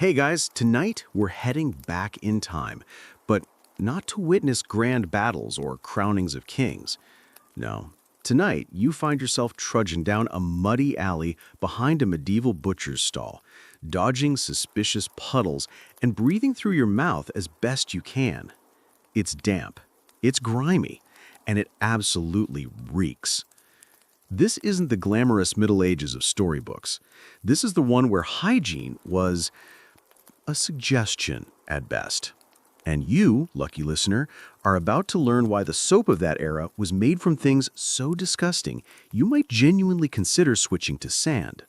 Hey guys, tonight we're heading back in time, but not to witness grand battles or crownings of kings. No. Tonight, you find yourself trudging down a muddy alley behind a medieval butcher's stall, dodging suspicious puddles and breathing through your mouth as best you can. It's damp, it's grimy, and it absolutely reeks. This isn't the glamorous Middle Ages of storybooks. This is the one where hygiene was a suggestion at best. And you, lucky listener, are about to learn why the soap of that era was made from things so disgusting you might genuinely consider switching to sand.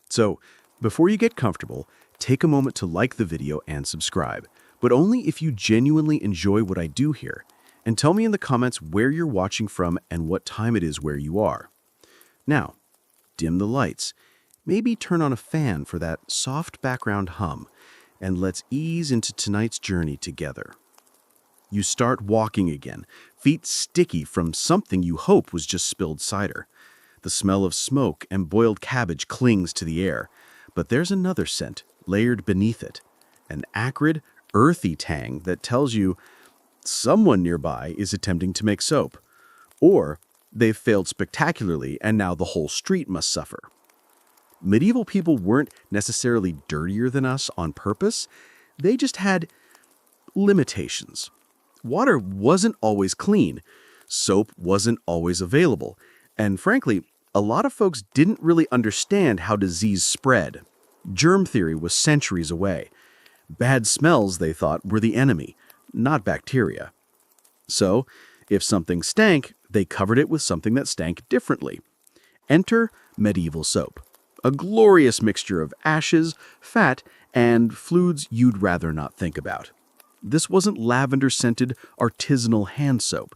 So, before you get comfortable, take a moment to like the video and subscribe, but only if you genuinely enjoy what I do here. And tell me in the comments where you're watching from and what time it is where you are. Now, dim the lights. Maybe turn on a fan for that soft background hum, and let's ease into tonight's journey together. You start walking again, feet sticky from something you hope was just spilled cider. The smell of smoke and boiled cabbage clings to the air, but there's another scent layered beneath it, an acrid, earthy tang that tells you someone nearby is attempting to make soap, or they've failed spectacularly and now the whole street must suffer. Medieval people weren't necessarily dirtier than us on purpose. They just had limitations. Water wasn't always clean. Soap wasn't always available. And frankly, a lot of folks didn't really understand how disease spread. Germ theory was centuries away. Bad smells, they thought, were the enemy, not bacteria. So, if something stank, they covered it with something that stank differently. Enter medieval soap. A glorious mixture of ashes, fat, and fluids you'd rather not think about. This wasn't lavender-scented artisanal hand soap.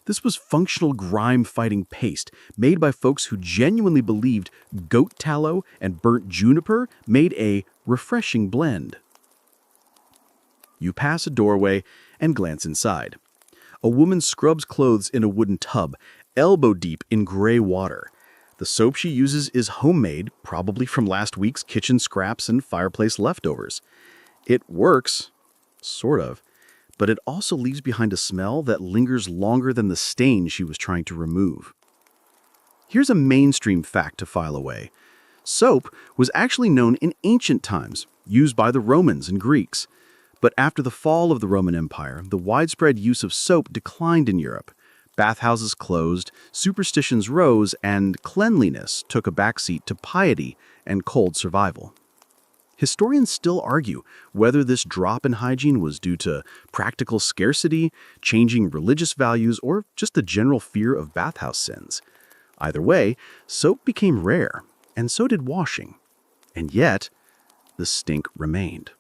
This was functional grime-fighting paste made by folks who genuinely believed goat tallow and burnt juniper made a refreshing blend. You pass a doorway and glance inside. A woman scrubs clothes in a wooden tub, elbow deep in gray water. The soap she uses is homemade, probably from last week's kitchen scraps and fireplace leftovers. It works, sort of, but it also leaves behind a smell that lingers longer than the stain she was trying to remove. Here's a mainstream fact to file away. Soap was actually known in ancient times, used by the Romans and Greeks. But after the fall of the Roman Empire, the widespread use of soap declined in Europe. Bathhouses closed, superstitions rose, and cleanliness took a backseat to piety and cold survival. Historians still argue whether this drop in hygiene was due to practical scarcity, changing religious values, or just the general fear of bathhouse sins. Either way, soap became rare, and so did washing. And yet, the stink remained.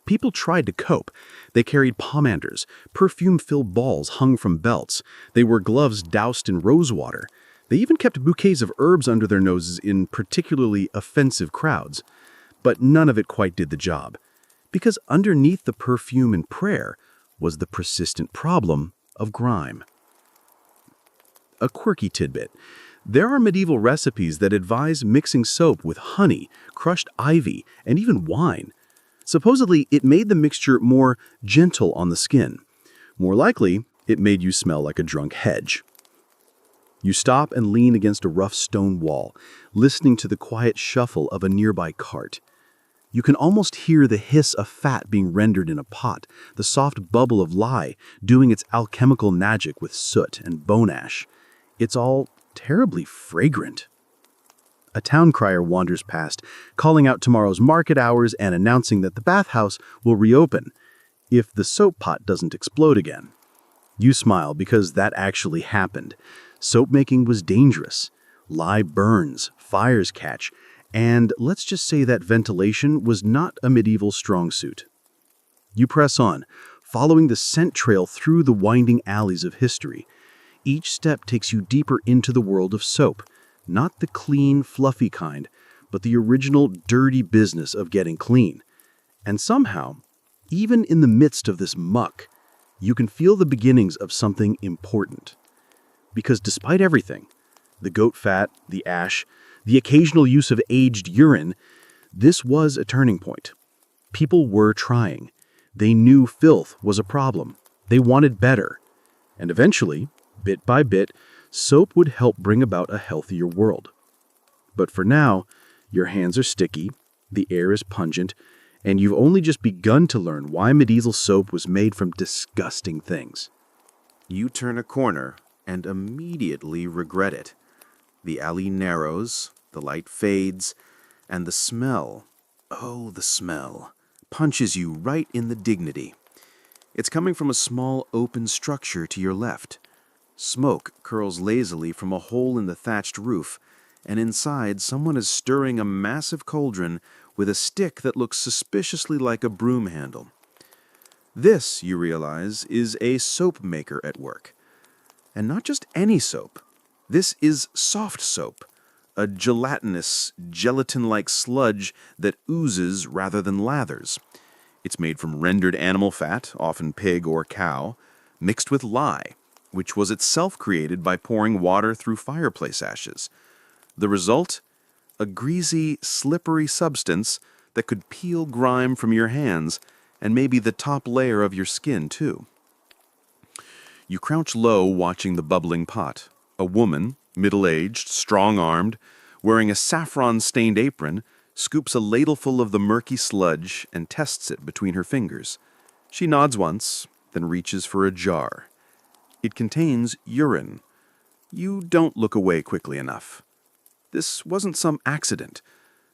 People tried to cope. They carried pomanders, perfume-filled balls hung from belts. They wore gloves doused in rose water. They even kept bouquets of herbs under their noses in particularly offensive crowds. But none of it quite did the job. Because underneath the perfume and prayer was the persistent problem of grime. A quirky tidbit. There are medieval recipes that advise mixing soap with honey, crushed ivy, and even wine. Supposedly, it made the mixture more gentle on the skin. More likely, it made you smell like a drunk hedge. You stop and lean against a rough stone wall, listening to the quiet shuffle of a nearby cart. You can almost hear the hiss of fat being rendered in a pot, the soft bubble of lye doing its alchemical magic with soot and bone ash. It's all terribly fragrant. A town crier wanders past, calling out tomorrow's market hours and announcing that the bathhouse will reopen if the soap pot doesn't explode again. You smile because that actually happened. Soap making was dangerous. Lye burns, fires catch, and let's just say that ventilation was not a medieval strong suit. You press on, following the scent trail through the winding alleys of history. Each step takes you deeper into the world of soap. Not the clean, fluffy kind, but the original dirty business of getting clean. And somehow, even in the midst of this muck, you can feel the beginnings of something important. Because despite everything, the goat fat, the ash, the occasional use of aged urine, this was a turning point. people were trying. They knew filth was a problem. They wanted better. And eventually, bit by bit, soap would help bring about a healthier world. But for now, your hands are sticky, the air is pungent, and you've only just begun to learn why medieval soap was made from disgusting things. You turn a corner and immediately regret it. The alley narrows, the light fades, and the smell, oh, the smell, punches you right in the dignity. It's coming from a small open structure to your left. Smoke curls lazily from a hole in the thatched roof, and inside someone is stirring a massive cauldron with a stick that looks suspiciously like a broom handle. This, you realize, is a soap maker at work. And not just any soap. This is soft soap, a gelatinous, gelatin-like sludge that oozes rather than lathers. It's made from rendered animal fat, often pig or cow, mixed with lye, which was itself created by pouring water through fireplace ashes. The result? A greasy, slippery substance that could peel grime from your hands and maybe the top layer of your skin, too. You crouch low watching the bubbling pot. A woman, middle-aged, strong-armed, wearing a saffron-stained apron, scoops a ladleful of the murky sludge and tests it between her fingers. She nods once, then reaches for a jar. It contains urine. You don't look away quickly enough. This wasn't some accident.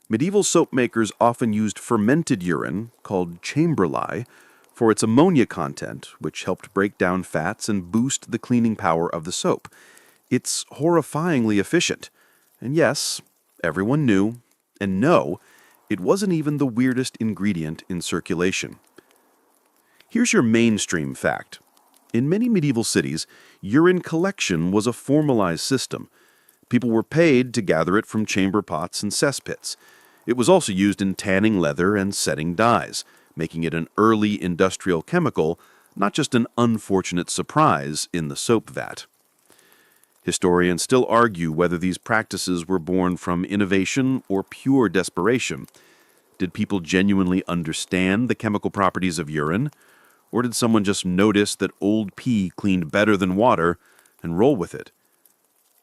Medieval soap makers often used fermented urine, called chamber lye, for its ammonia content, which helped break down fats and boost the cleaning power of the soap. It's horrifyingly efficient. And yes, everyone knew, and no, it wasn't even the weirdest ingredient in circulation. Here's your mainstream fact. In many medieval cities, urine collection was a formalized system. People were paid to gather it from chamber pots and cesspits. It was also used in tanning leather and setting dyes, making it an early industrial chemical, not just an unfortunate surprise in the soap vat. Historians still argue whether these practices were born from innovation or pure desperation. Did people genuinely understand the chemical properties of urine? Or did someone just notice that old pee cleaned better than water and roll with it?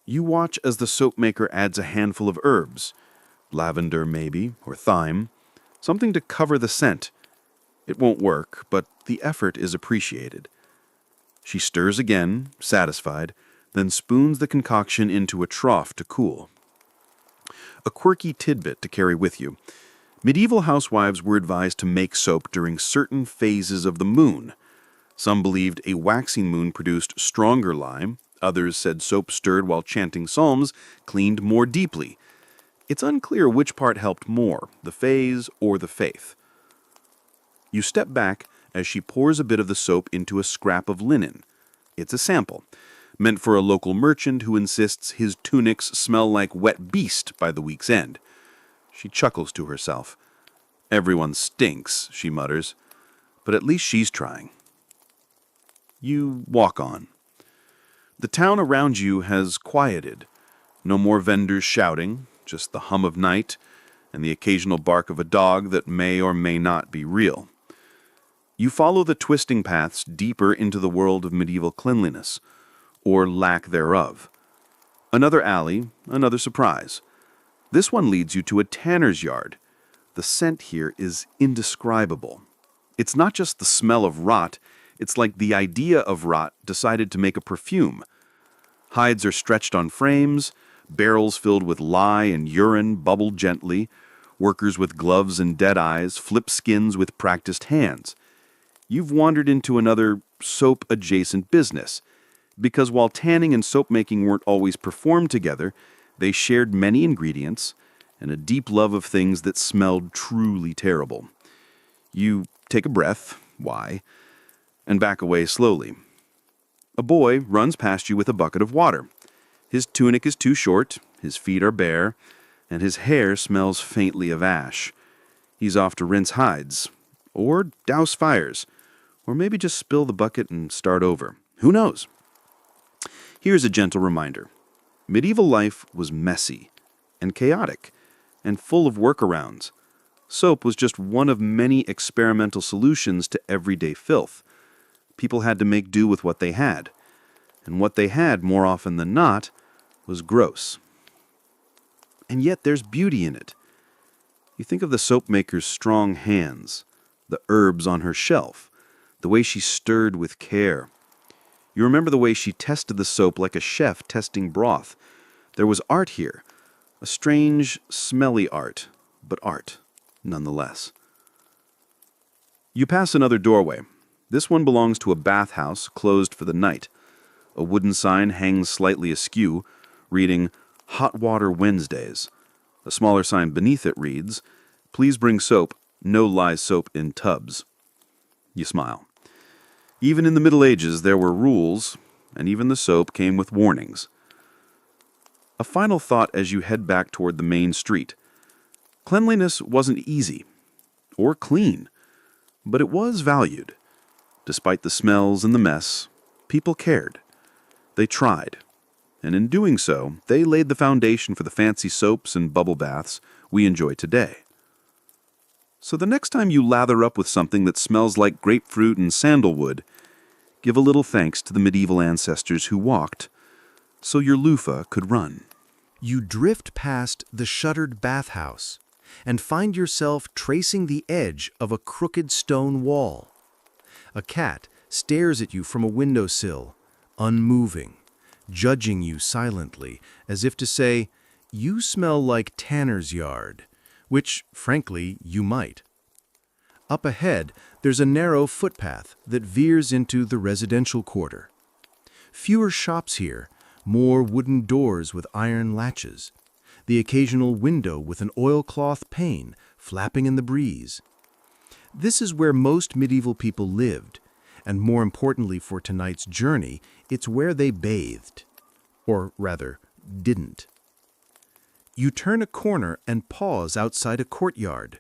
You watch as the soap maker adds a handful of herbs, lavender maybe, or thyme, something to cover the scent. It won't work, but the effort is appreciated. She stirs again, satisfied, then spoons the concoction into a trough to cool. A quirky tidbit to carry with you. Medieval housewives were advised to make soap during certain phases of the moon. Some believed a waxing moon produced stronger lye. Others said soap stirred while chanting psalms cleaned more deeply. It's unclear which part helped more, the phase or the faith. You step back as she pours a bit of the soap into a scrap of linen. It's a sample, meant for a local merchant who insists his tunics smell like wet beast by the week's end. She chuckles to herself. Everyone stinks, she mutters, but at least she's trying. You walk on. The town around you has quieted. No more vendors shouting, just the hum of night and the occasional bark of a dog that may or may not be real. You follow the twisting paths deeper into the world of medieval cleanliness, or lack thereof. Another alley, another surprise. This one leads you to a tanner's yard. The scent here is indescribable. It's not just the smell of rot, it's like the idea of rot decided to make a perfume. Hides are stretched on frames, barrels filled with lye and urine bubble gently, workers with gloves and dead eyes flip skins with practiced hands. You've wandered into another soap-adjacent business, because while tanning and soap making weren't always performed together, they shared many ingredients and a deep love of things that smelled truly terrible. You take a breath, why, and back away slowly. A boy runs past you with a bucket of water. His tunic is too short, his feet are bare, and his hair smells faintly of ash. He's off to rinse hides, or douse fires, or maybe just spill the bucket and start over. Who knows? Here's a gentle reminder. Medieval life was messy and chaotic and full of workarounds. Soap was just one of many experimental solutions to everyday filth. People had to make do with what they had. And what they had, more often than not, was gross. And yet there's beauty in it. You think of the soap maker's strong hands, the herbs on her shelf, the way she stirred with care. You remember the way she tested the soap like a chef testing broth. There was art here, a strange, smelly art, but art, nonetheless. You pass another doorway. This one belongs to a bathhouse closed for the night. A wooden sign hangs slightly askew, reading, Hot Water Wednesdays. A smaller sign beneath it reads, Please bring soap, no lye soap in tubs. You smile. Even in the Middle Ages there were rules, and even the soap came with warnings. A final thought as you head back toward the main street. Cleanliness wasn't easy, or clean, but it was valued. Despite the smells and the mess, people cared. They tried, and in doing so, they laid the foundation for the fancy soaps and bubble baths we enjoy today. So the next time you lather up with something that smells like grapefruit and sandalwood, give a little thanks to the medieval ancestors who walked, so your loofah could run. You drift past the shuttered bathhouse and find yourself tracing the edge of a crooked stone wall. A cat stares at you from a windowsill, unmoving, judging you silently, as if to say, "You smell like Tanner's yard," which, frankly, you might. Up ahead, there's a narrow footpath that veers into the residential quarter. Fewer shops here, more wooden doors with iron latches, the occasional window with an oilcloth pane flapping in the breeze. This is where most medieval people lived, and more importantly for tonight's journey, it's where they bathed. Or rather, didn't. You turn a corner and pause outside a courtyard.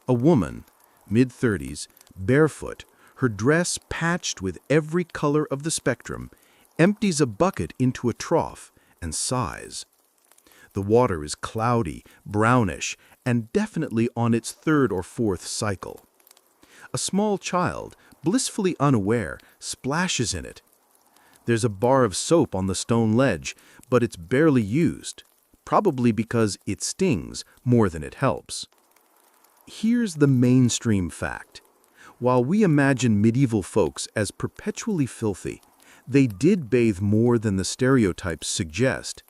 A woman, mid-30s, barefoot, her dress patched with every color of the spectrum, empties a bucket into a trough and sighs. The water is cloudy, brownish, and definitely on its third or fourth cycle. A small child, blissfully unaware, splashes in it. There's a bar of soap on the stone ledge, but it's barely used, probably because it stings more than it helps. Here's the mainstream fact. While we imagine medieval folks as perpetually filthy, they did bathe more than the stereotypes suggest,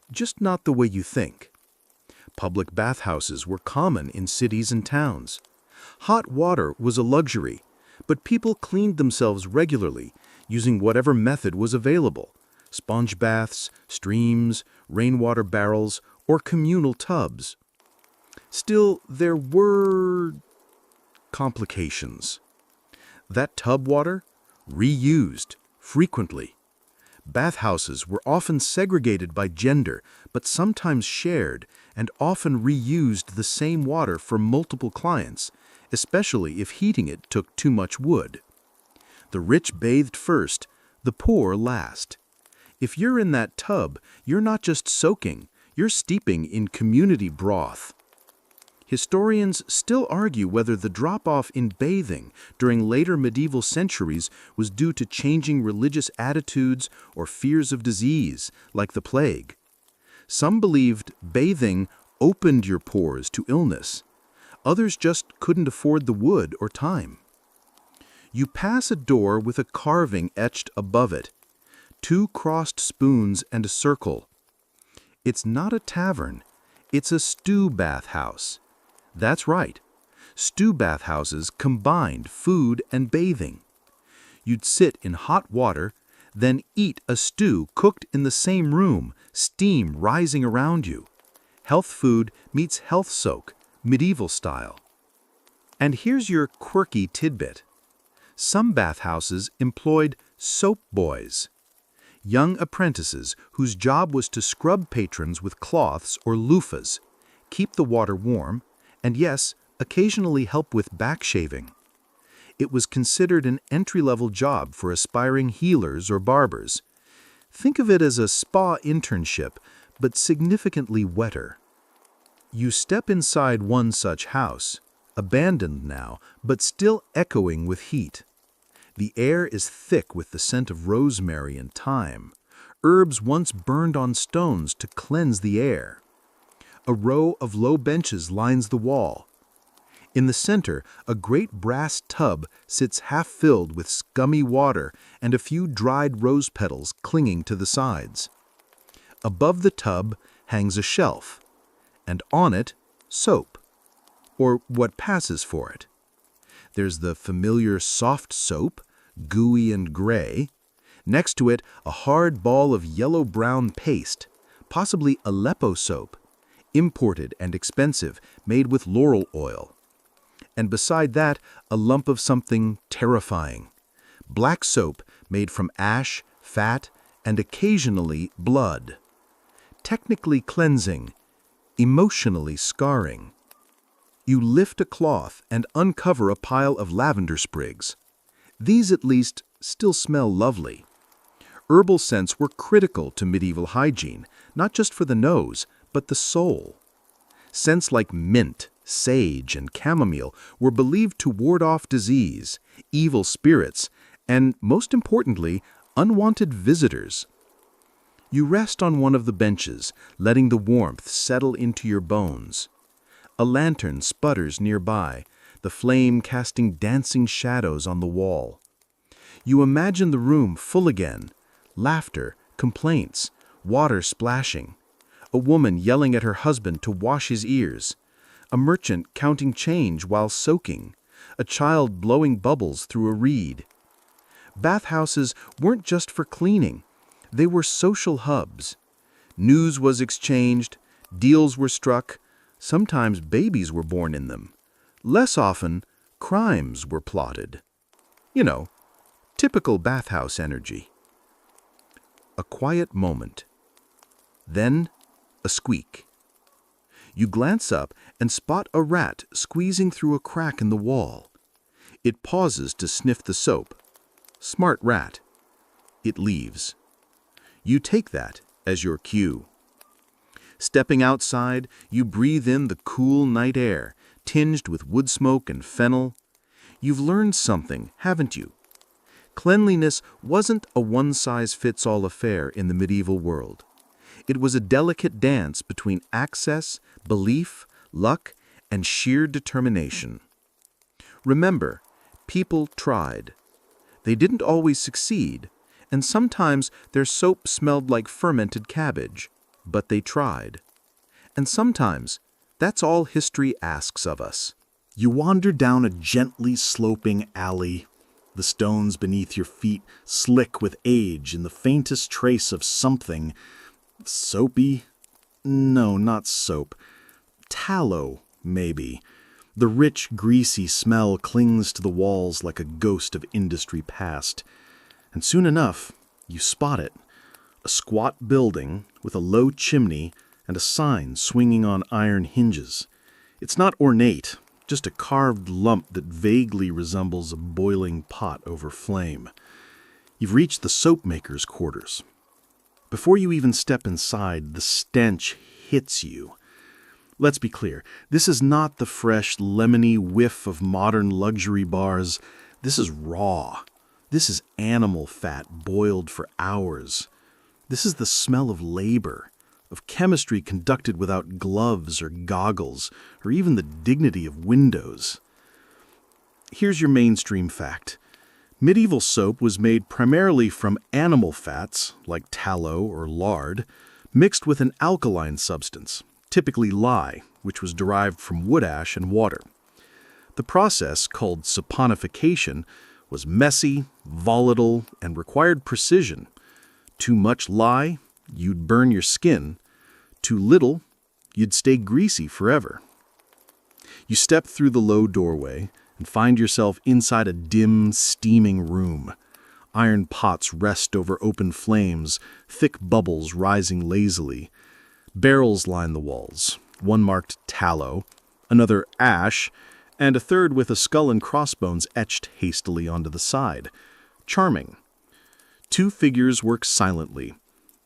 just not the way you think. Public bathhouses were common in cities and towns. Hot water was a luxury, but people cleaned themselves regularly, using whatever method was available: sponge baths, streams, rainwater barrels, or communal tubs. Still, there were complications. That tub water? Reused, frequently. Bathhouses were often segregated by gender, but sometimes shared, and often reused the same water for multiple clients, especially if heating it took too much wood. The rich bathed first, the poor last. If you're in that tub, you're not just soaking, you're steeping in community broth. Historians still argue whether the drop-off in bathing during later medieval centuries was due to changing religious attitudes or fears of disease, like the plague. Some believed bathing opened your pores to illness. Others just couldn't afford the wood or time. You pass a door with a carving etched above it. 2 crossed spoons and a circle. It's not a tavern. It's a stew bathhouse. That's right. Stew bathhouses combined food and bathing. You'd sit in hot water, then eat a stew cooked in the same room, steam rising around you. Health food meets health soak, medieval style. And here's your quirky tidbit. Some bathhouses employed soap boys, young apprentices whose job was to scrub patrons with cloths or loofahs, keep the water warm, and yes, occasionally help with back shaving. It was considered an entry-level job for aspiring healers or barbers. Think of it as a spa internship, but significantly wetter. You step inside one such house, abandoned now, but still echoing with heat. The air is thick with the scent of rosemary and thyme, herbs once burned on stones to cleanse the air. A row of low benches lines the wall. In the center, a great brass tub sits half filled with scummy water and a few dried rose petals clinging to the sides. Above the tub hangs a shelf, and on it, soap, or what passes for it. There's the familiar soft soap, gooey and gray. Next to it, a hard ball of yellow-brown paste, possibly Aleppo soap, imported and expensive, made with laurel oil. And beside that, a lump of something terrifying. Black soap made from ash, fat, and occasionally blood. Technically cleansing, emotionally scarring. You lift a cloth and uncover a pile of lavender sprigs. These, at least, still smell lovely. Herbal scents were critical to medieval hygiene, not just for the nose, but the soul. Scents like mint, sage, and chamomile were believed to ward off disease, evil spirits, and, most importantly, unwanted visitors. You rest on one of the benches, letting the warmth settle into your bones. A lantern sputters nearby, the flame casting dancing shadows on the wall. You imagine the room full again, laughter, complaints, water splashing, a woman yelling at her husband to wash his ears, a merchant counting change while soaking, a child blowing bubbles through a reed. Bathhouses weren't just for cleaning, they were social hubs. News was exchanged, deals were struck, sometimes babies were born in them. Less often, crimes were plotted. You know, typical bathhouse energy. A quiet moment. Then, a squeak. You glance up and spot a rat squeezing through a crack in the wall. It pauses to sniff the soap. Smart rat. It leaves. You take that as your cue. Stepping outside, you breathe in the cool night air, tinged with wood smoke and fennel. You've learned something, haven't you? Cleanliness wasn't a one-size-fits-all affair in the medieval world. It was a delicate dance between access, belief, luck, and sheer determination. Remember, people tried. They didn't always succeed, and sometimes their soap smelled like fermented cabbage, but they tried. And sometimes that's all history asks of us. You wander down a gently sloping alley, the stones beneath your feet slick with age and the faintest trace of something soapy? No, not soap. Tallow, maybe. The rich, greasy smell clings to the walls like a ghost of industry past. And soon enough, you spot it. A squat building with a low chimney and a sign swinging on iron hinges. It's not ornate, just a carved lump that vaguely resembles a boiling pot over flame. You've reached the soap maker's quarters. Before you even step inside, the stench hits you. Let's be clear, this is not the fresh, lemony whiff of modern luxury bars. This is raw. This is animal fat boiled for hours. This is the smell of labor, of chemistry conducted without gloves or goggles, or even the dignity of windows. Here's your mainstream fact. Medieval soap was made primarily from animal fats, like tallow or lard, mixed with an alkaline substance, typically lye, which was derived from wood ash and water. The process, called saponification, was messy, volatile, and required precision. Too much lye, you'd burn your skin. Too little, you'd stay greasy forever. You step through the low doorway and find yourself inside a dim, steaming room. Iron pots rest over open flames, thick bubbles rising lazily. Barrels line the walls, one marked tallow, another ash, and a third with a skull and crossbones etched hastily onto the side. Charming. Two figures work silently.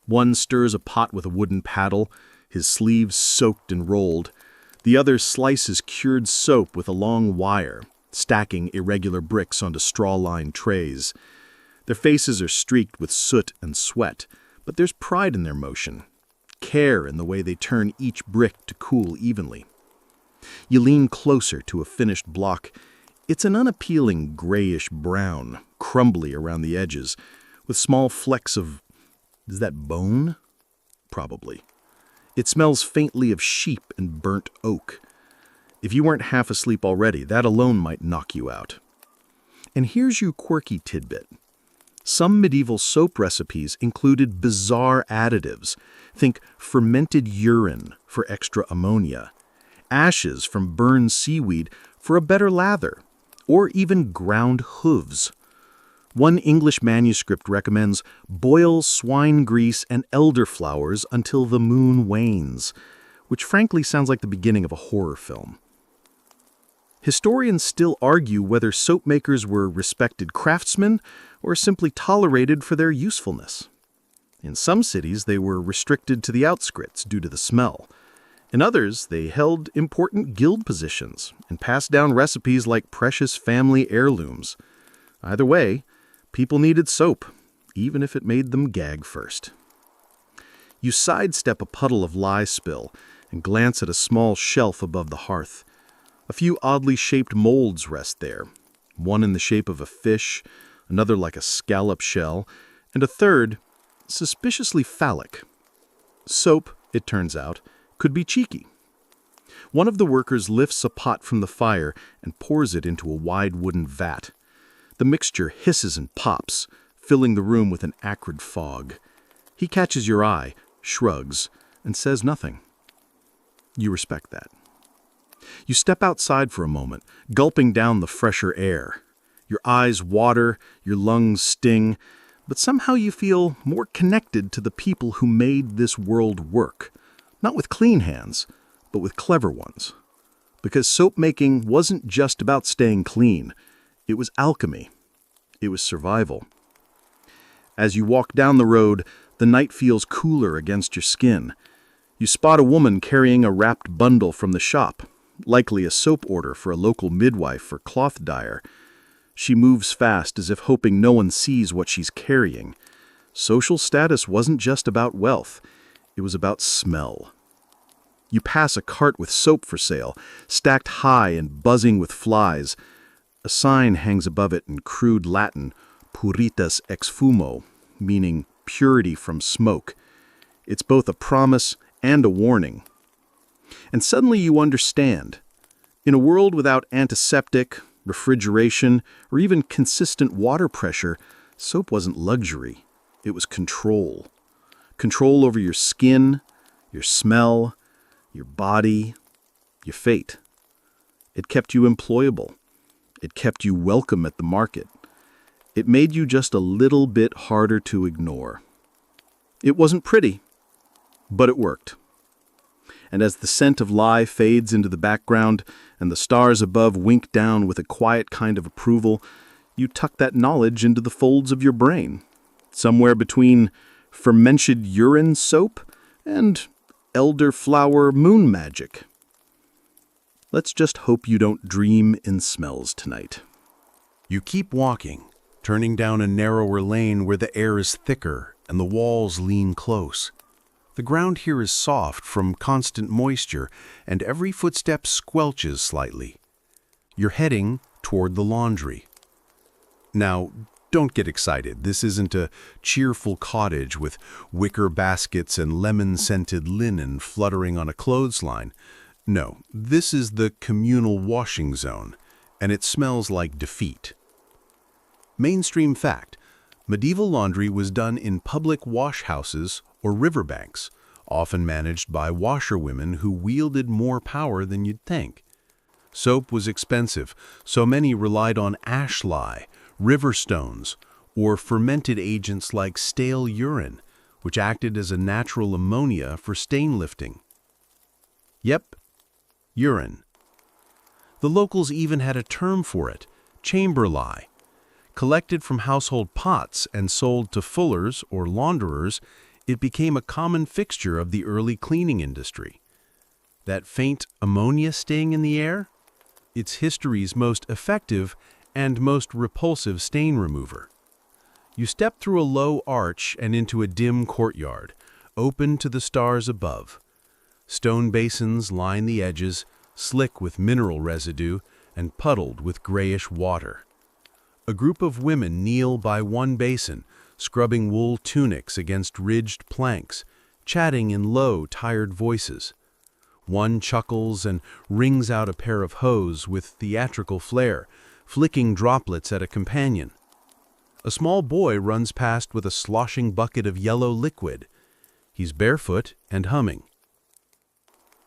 One stirs a pot with a wooden paddle, his sleeves soaked and rolled. The other slices cured soap with a long wire, stacking irregular bricks onto straw-lined trays. Their faces are streaked with soot and sweat, but there's pride in their motion, care in the way they turn each brick to cool evenly. You lean closer to a finished block. It's an unappealing grayish brown, crumbly around the edges, with small flecks of... is that bone? Probably. It smells faintly of sheep and burnt oak. If you weren't half asleep already, that alone might knock you out. And here's your quirky tidbit. Some medieval soap recipes included bizarre additives. Think fermented urine for extra ammonia, ashes from burned seaweed for a better lather, or even ground hooves. One English manuscript recommends boil swine grease and elderflowers until the moon wanes, which frankly sounds like the beginning of a horror film. Historians still argue whether soap makers were respected craftsmen or simply tolerated for their usefulness. In some cities, they were restricted to the outskirts due to the smell. In others, they held important guild positions and passed down recipes like precious family heirlooms. Either way, people needed soap, even if it made them gag first. You sidestep a puddle of lye spill and glance at a small shelf above the hearth. A few oddly shaped molds rest there, one in the shape of a fish, another like a scallop shell, and a third suspiciously phallic. Soap, it turns out, could be cheeky. One of the workers lifts a pot from the fire and pours it into a wide wooden vat. The mixture hisses and pops, filling the room with an acrid fog. He catches your eye, shrugs, and says nothing. You respect that. You step outside for a moment, gulping down the fresher air. Your eyes water, your lungs sting, but somehow you feel more connected to the people who made this world work. Not with clean hands, but with clever ones. Because soap making wasn't just about staying clean. It was alchemy. It was survival. As you walk down the road, the night feels cooler against your skin. You spot a woman carrying a wrapped bundle from the shop, likely a soap order for a local midwife or cloth dyer. She moves fast as if hoping no one sees what she's carrying. Social status wasn't just about wealth. It was about smell. You pass a cart with soap for sale, stacked high and buzzing with flies. A sign hangs above it in crude Latin, puritas ex fumo, meaning purity from smoke. It's both a promise and a warning. And suddenly you understand. In a world without antiseptic, refrigeration, or even consistent water pressure, soap wasn't luxury. It was control. Control over your skin, your smell, your body, your fate. It kept you employable. It kept you welcome at the market. It made you just a little bit harder to ignore. It wasn't pretty, but it worked. And as the scent of lye fades into the background and the stars above wink down with a quiet kind of approval, you tuck that knowledge into the folds of your brain, somewhere between fermented urine soap and elderflower moon magic. Let's just hope you don't dream in smells tonight. You keep walking, turning down a narrower lane where the air is thicker and the walls lean close. The ground here is soft from constant moisture, and every footstep squelches slightly. You're heading toward the laundry. Now, don't get excited. This isn't a cheerful cottage with wicker baskets and lemon-scented linen fluttering on a clothesline. No, this is the communal washing zone, and it smells like defeat. Mainstream fact: medieval laundry was done in public wash houses or riverbanks, often managed by washerwomen who wielded more power than you'd think. Soap was expensive, so many relied on ash lye, river stones, or fermented agents like stale urine, which acted as a natural ammonia for stain lifting. Yep, urine. The locals even had a term for it, chamber lye. Collected from household pots and sold to fullers or launderers, it became a common fixture of the early cleaning industry. That faint ammonia sting in the air? It's history's most effective and most repulsive stain remover. You step through a low arch and into a dim courtyard, open to the stars above. Stone basins line the edges, slick with mineral residue and puddled with grayish water. A group of women kneel by one basin, scrubbing wool tunics against ridged planks, chatting in low, tired voices. One chuckles and wrings out a pair of hose with theatrical flair, flicking droplets at a companion. A small boy runs past with a sloshing bucket of yellow liquid. He's barefoot and humming.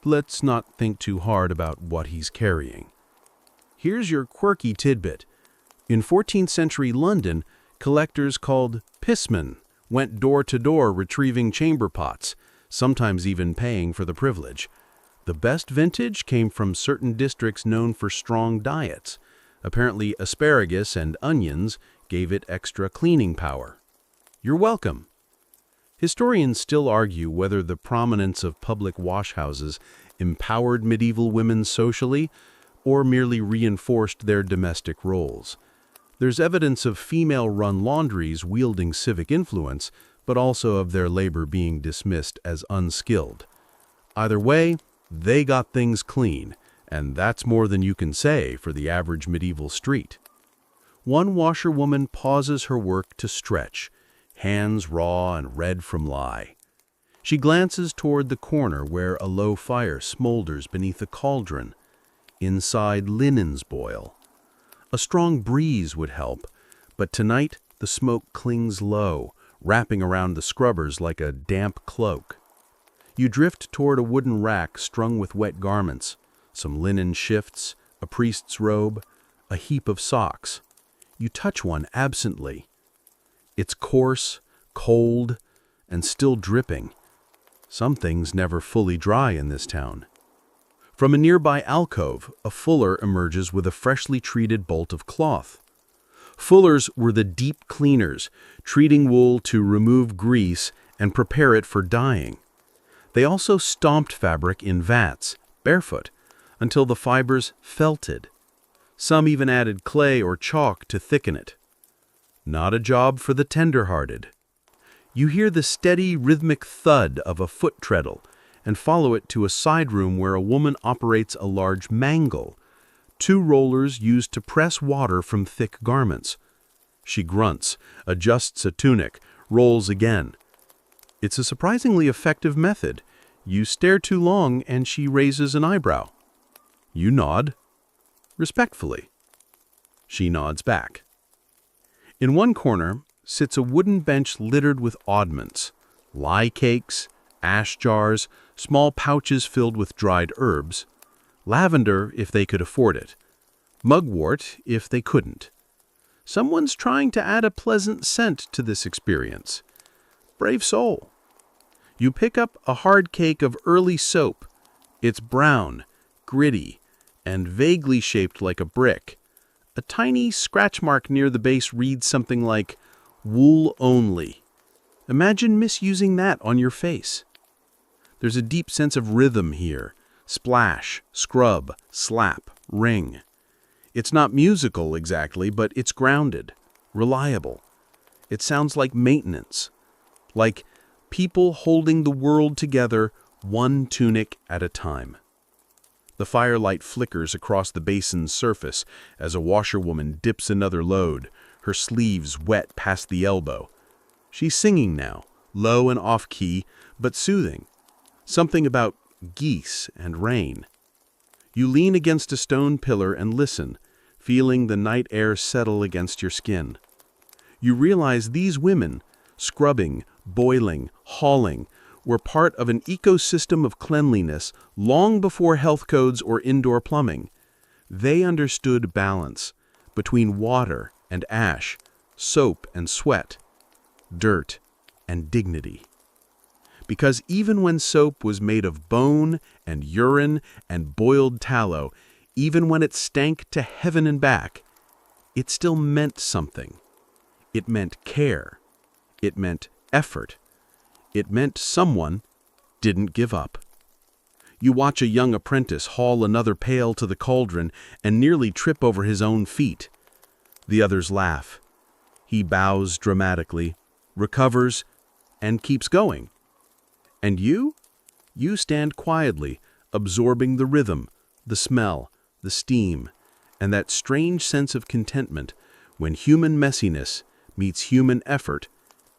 Let's not think too hard about what he's carrying. Here's your quirky tidbit. In 14th century London, collectors called pissmen went door to door retrieving chamber pots, sometimes even paying for the privilege. The best vintage came from certain districts known for strong diets. Apparently, asparagus and onions gave it extra cleaning power. You're welcome. Historians still argue whether the prominence of public washhouses empowered medieval women socially or merely reinforced their domestic roles. There's evidence of female-run laundries wielding civic influence, but also of their labor being dismissed as unskilled. Either way, they got things clean, and that's more than you can say for the average medieval street. One washerwoman pauses her work to stretch, hands raw and red from lye. She glances toward the corner where a low fire smolders beneath a cauldron. Inside, linens boil. A strong breeze would help, but tonight the smoke clings low, wrapping around the scrubbers like a damp cloak. You drift toward a wooden rack strung with wet garments, some linen shifts, a priest's robe, a heap of socks. You touch one absently. It's coarse, cold, and still dripping. Some things never fully dry in this town. From a nearby alcove, a fuller emerges with a freshly treated bolt of cloth. Fullers were the deep cleaners, treating wool to remove grease and prepare it for dyeing. They also stomped fabric in vats, barefoot, until the fibers felted. Some even added clay or chalk to thicken it. Not a job for the tender-hearted. You hear the steady, rhythmic thud of a foot treadle and follow it to a side room where a woman operates a large mangle, 2 rollers used to press water from thick garments. She grunts, adjusts a tunic, rolls again. It's a surprisingly effective method. You stare too long and she raises an eyebrow. You nod. Respectfully. She nods back. In one corner sits a wooden bench littered with oddments, lye cakes, ash jars, small pouches filled with dried herbs, lavender if they could afford it, mugwort if they couldn't. Someone's trying to add a pleasant scent to this experience. Brave soul. You pick up a hard cake of early soap. It's brown, gritty, and vaguely shaped like a brick. A tiny scratch mark near the base reads something like, "Wool only." Imagine misusing that on your face. There's a deep sense of rhythm here. Splash, scrub, slap, ring. It's not musical exactly, but it's grounded, reliable. It sounds like maintenance, like people holding the world together one tunic at a time. The firelight flickers across the basin's surface as a washerwoman dips another load, her sleeves wet past the elbow. She's singing now, low and off-key, but soothing. Something about geese and rain. You lean against a stone pillar and listen, feeling the night air settle against your skin. You realize these women, scrubbing, boiling, hauling, were part of an ecosystem of cleanliness long before health codes or indoor plumbing. They understood balance between water and ash, soap and sweat, dirt and dignity. Because even when soap was made of bone and urine and boiled tallow, even when it stank to heaven and back, it still meant something. It meant care. It meant effort. It meant someone didn't give up. You watch a young apprentice haul another pail to the cauldron and nearly trip over his own feet. The others laugh. He bows dramatically, recovers, and keeps going. And you? You stand quietly, absorbing the rhythm, the smell, the steam, and that strange sense of contentment when human messiness meets human effort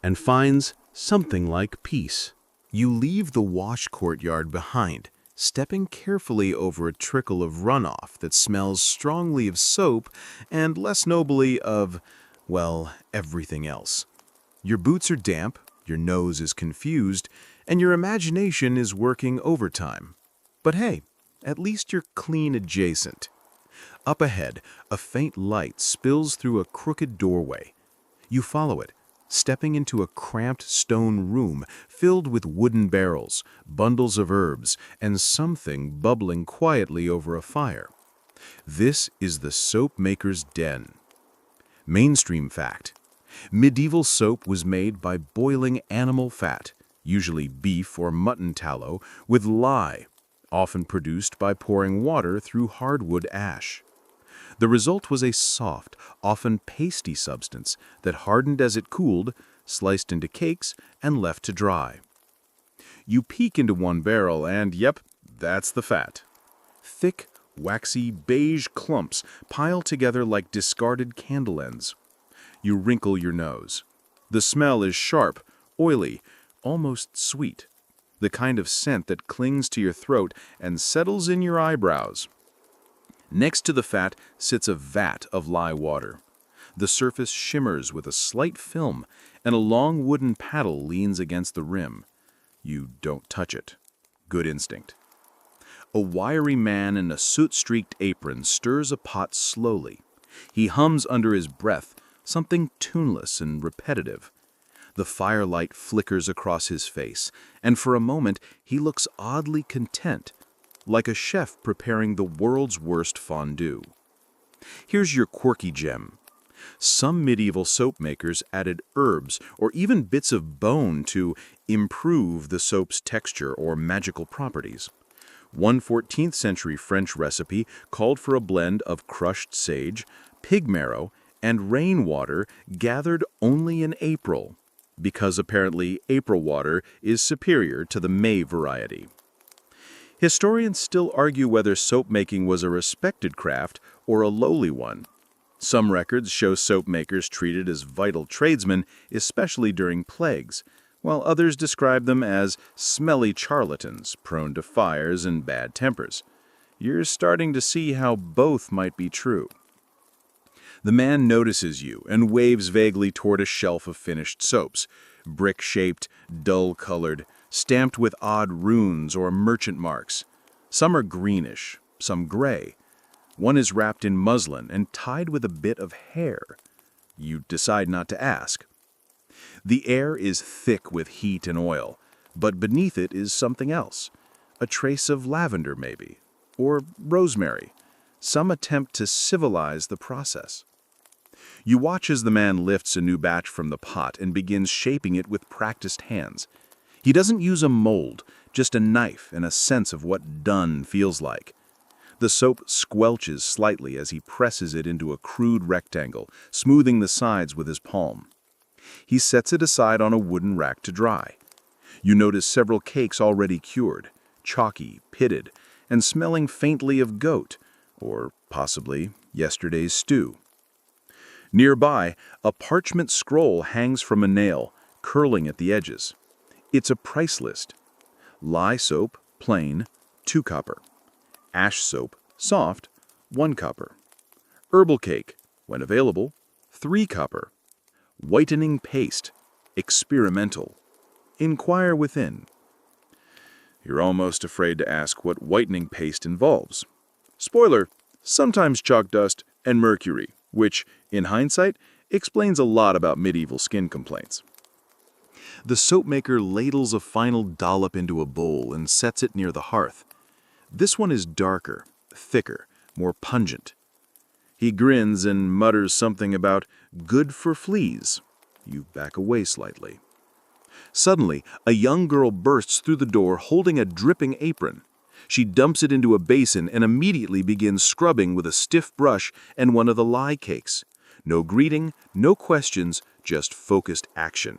and finds something like peace. You leave the wash courtyard behind, stepping carefully over a trickle of runoff that smells strongly of soap and less nobly of, well, everything else. Your boots are damp, your nose is confused, and your imagination is working overtime. But hey, at least you're clean adjacent. Up ahead, a faint light spills through a crooked doorway. You follow it, stepping into a cramped stone room filled with wooden barrels, bundles of herbs, and something bubbling quietly over a fire. This is the soap maker's den. Mainstream fact: medieval soap was made by boiling animal fat, usually beef or mutton tallow, with lye, often produced by pouring water through hardwood ash. The result was a soft, often pasty substance that hardened as it cooled, sliced into cakes, and left to dry. You peek into one barrel and, yep, that's the fat. Thick, waxy, beige clumps pile together like discarded candle ends. You wrinkle your nose. The smell is sharp, oily, almost sweet. The kind of scent that clings to your throat and settles in your eyebrows. Next to the fat sits a vat of lye water. The surface shimmers with a slight film, and a long wooden paddle leans against the rim. You don't touch it. Good instinct. A wiry man in a soot-streaked apron stirs a pot slowly. He hums under his breath, something tuneless and repetitive. The firelight flickers across his face, and for a moment he looks oddly content, like a chef preparing the world's worst fondue. Here's your quirky gem. Some medieval soap makers added herbs or even bits of bone to improve the soap's texture or magical properties. One 14th century French recipe called for a blend of crushed sage, pig marrow, and rainwater gathered only in April, because apparently April water is superior to the May variety. Historians still argue whether soap making was a respected craft or a lowly one. Some records show soap makers treated as vital tradesmen, especially during plagues, while others describe them as smelly charlatans prone to fires and bad tempers. You're starting to see how both might be true. The man notices you and waves vaguely toward a shelf of finished soaps, brick-shaped, dull-colored, stamped with odd runes or merchant marks. Some are greenish, some gray. One is wrapped in muslin and tied with a bit of hair. You decide not to ask. The air is thick with heat and oil, but beneath it is something else. A trace of lavender, maybe, or rosemary. Some attempt to civilize the process. You watch as the man lifts a new batch from the pot and begins shaping it with practiced hands. He doesn't use a mold, just a knife and a sense of what done feels like. The soap squelches slightly as he presses it into a crude rectangle, smoothing the sides with his palm. He sets it aside on a wooden rack to dry. You notice several cakes already cured, chalky, pitted, and smelling faintly of goat, or possibly yesterday's stew. Nearby, a parchment scroll hangs from a nail, curling at the edges. It's a price list. Lye soap, plain, 2 copper. Ash soap, soft, 1 copper. Herbal cake, when available, 3 copper. Whitening paste, experimental. Inquire within. You're almost afraid to ask what whitening paste involves. Spoiler, sometimes chalk dust and mercury, which, in hindsight, explains a lot about medieval skin complaints. The soap maker ladles a final dollop into a bowl and sets it near the hearth. This one is darker, thicker, more pungent. He grins and mutters something about good for fleas. You back away slightly. Suddenly, a young girl bursts through the door holding a dripping apron. She dumps it into a basin and immediately begins scrubbing with a stiff brush and one of the lye cakes. No greeting, no questions, just focused action.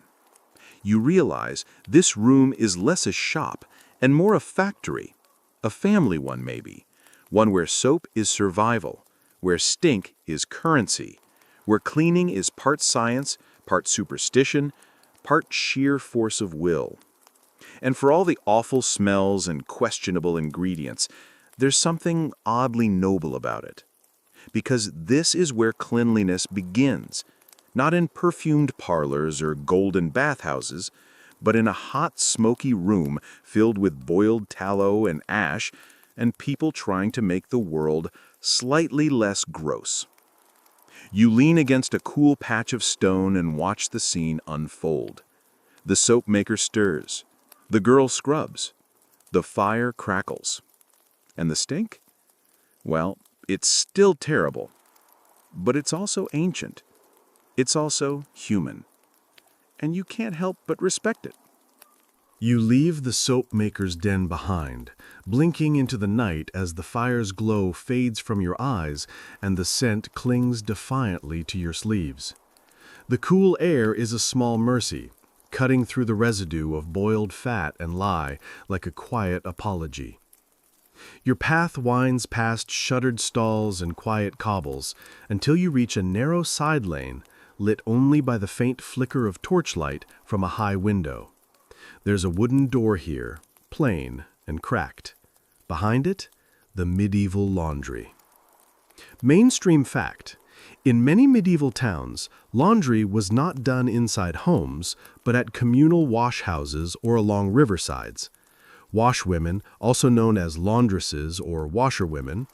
You realize this room is less a shop and more a factory. A family one, maybe. One where soap is survival, where stink is currency, where cleaning is part science, part superstition, part sheer force of will. And for all the awful smells and questionable ingredients, there's something oddly noble about it. Because this is where cleanliness begins, not in perfumed parlors or golden bathhouses, but in a hot, smoky room filled with boiled tallow and ash and people trying to make the world slightly less gross. You lean against a cool patch of stone and watch the scene unfold. The soap maker stirs. The girl scrubs. The fire crackles. And the stink? Well, it's still terrible. But it's also ancient. It's also human. And you can't help but respect it. You leave the soap maker's den behind, blinking into the night as the fire's glow fades from your eyes and the scent clings defiantly to your sleeves. The cool air is a small mercy, cutting through the residue of boiled fat and lye like a quiet apology. Your path winds past shuttered stalls and quiet cobbles until you reach a narrow side lane lit only by the faint flicker of torchlight from a high window. There's a wooden door here, plain and cracked. Behind it, the medieval laundry. Mainstream fact: in many medieval towns, laundry was not done inside homes, but at communal wash houses or along riversides. Washwomen, also known as laundresses or washerwomen,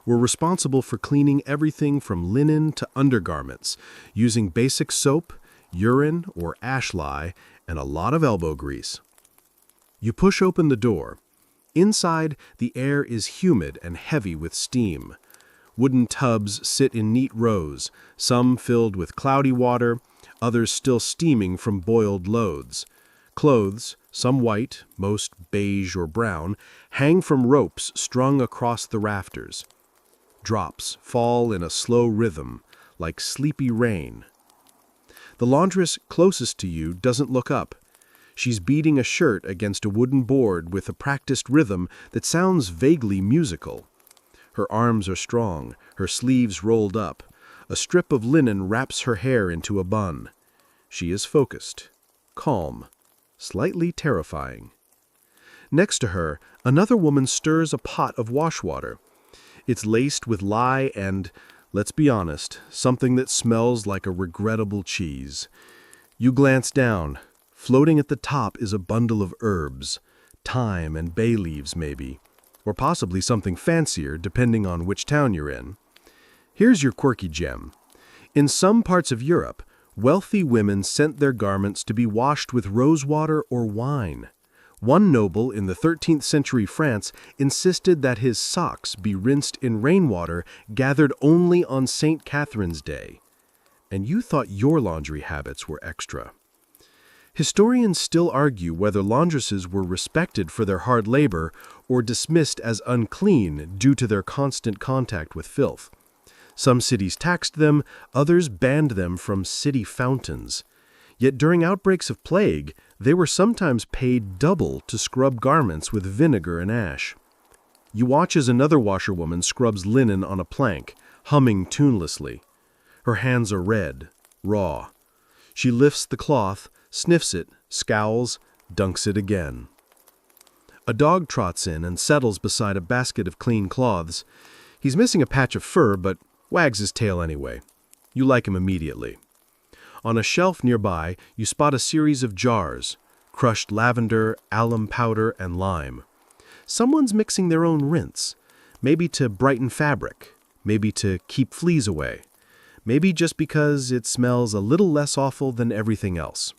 were responsible for cleaning everything from linen to undergarments, using basic soap, urine or ash lye, and a lot of elbow grease. You push open the door. Inside, the air is humid and heavy with steam. Wooden tubs sit in neat rows, some filled with cloudy water, others still steaming from boiled loads. Clothes, some white, most beige or brown, hang from ropes strung across the rafters. Drops fall in a slow rhythm, like sleepy rain. The laundress closest to you doesn't look up. She's beating a shirt against a wooden board with a practiced rhythm that sounds vaguely musical. Her arms are strong, her sleeves rolled up. A strip of linen wraps her hair into a bun. She is focused, calm, slightly terrifying. Next to her, another woman stirs a pot of wash water. It's laced with lye and, let's be honest, something that smells like a regrettable cheese. You glance down. Floating at the top is a bundle of herbs, thyme and bay leaves maybe, or possibly something fancier depending on which town you're in. Here's your quirky gem. In some parts of Europe, wealthy women sent their garments to be washed with rosewater or wine. One noble in the 13th century France insisted that his socks be rinsed in rainwater gathered only on St. Catherine's Day. And you thought your laundry habits were extra. Historians still argue whether laundresses were respected for their hard labor or dismissed as unclean due to their constant contact with filth. Some cities taxed them, others banned them from city fountains. Yet during outbreaks of plague, they were sometimes paid double to scrub garments with vinegar and ash. You watch as another washerwoman scrubs linen on a plank, humming tunelessly. Her hands are red, raw. She lifts the cloth, sniffs it, scowls, dunks it again. A dog trots in and settles beside a basket of clean cloths. He's missing a patch of fur, but wags his tail anyway. You like him immediately. On a shelf nearby, you spot a series of jars, crushed lavender, alum powder, and lime. Someone's mixing their own rinse, maybe to brighten fabric, maybe to keep fleas away, maybe just because it smells a little less awful than everything else.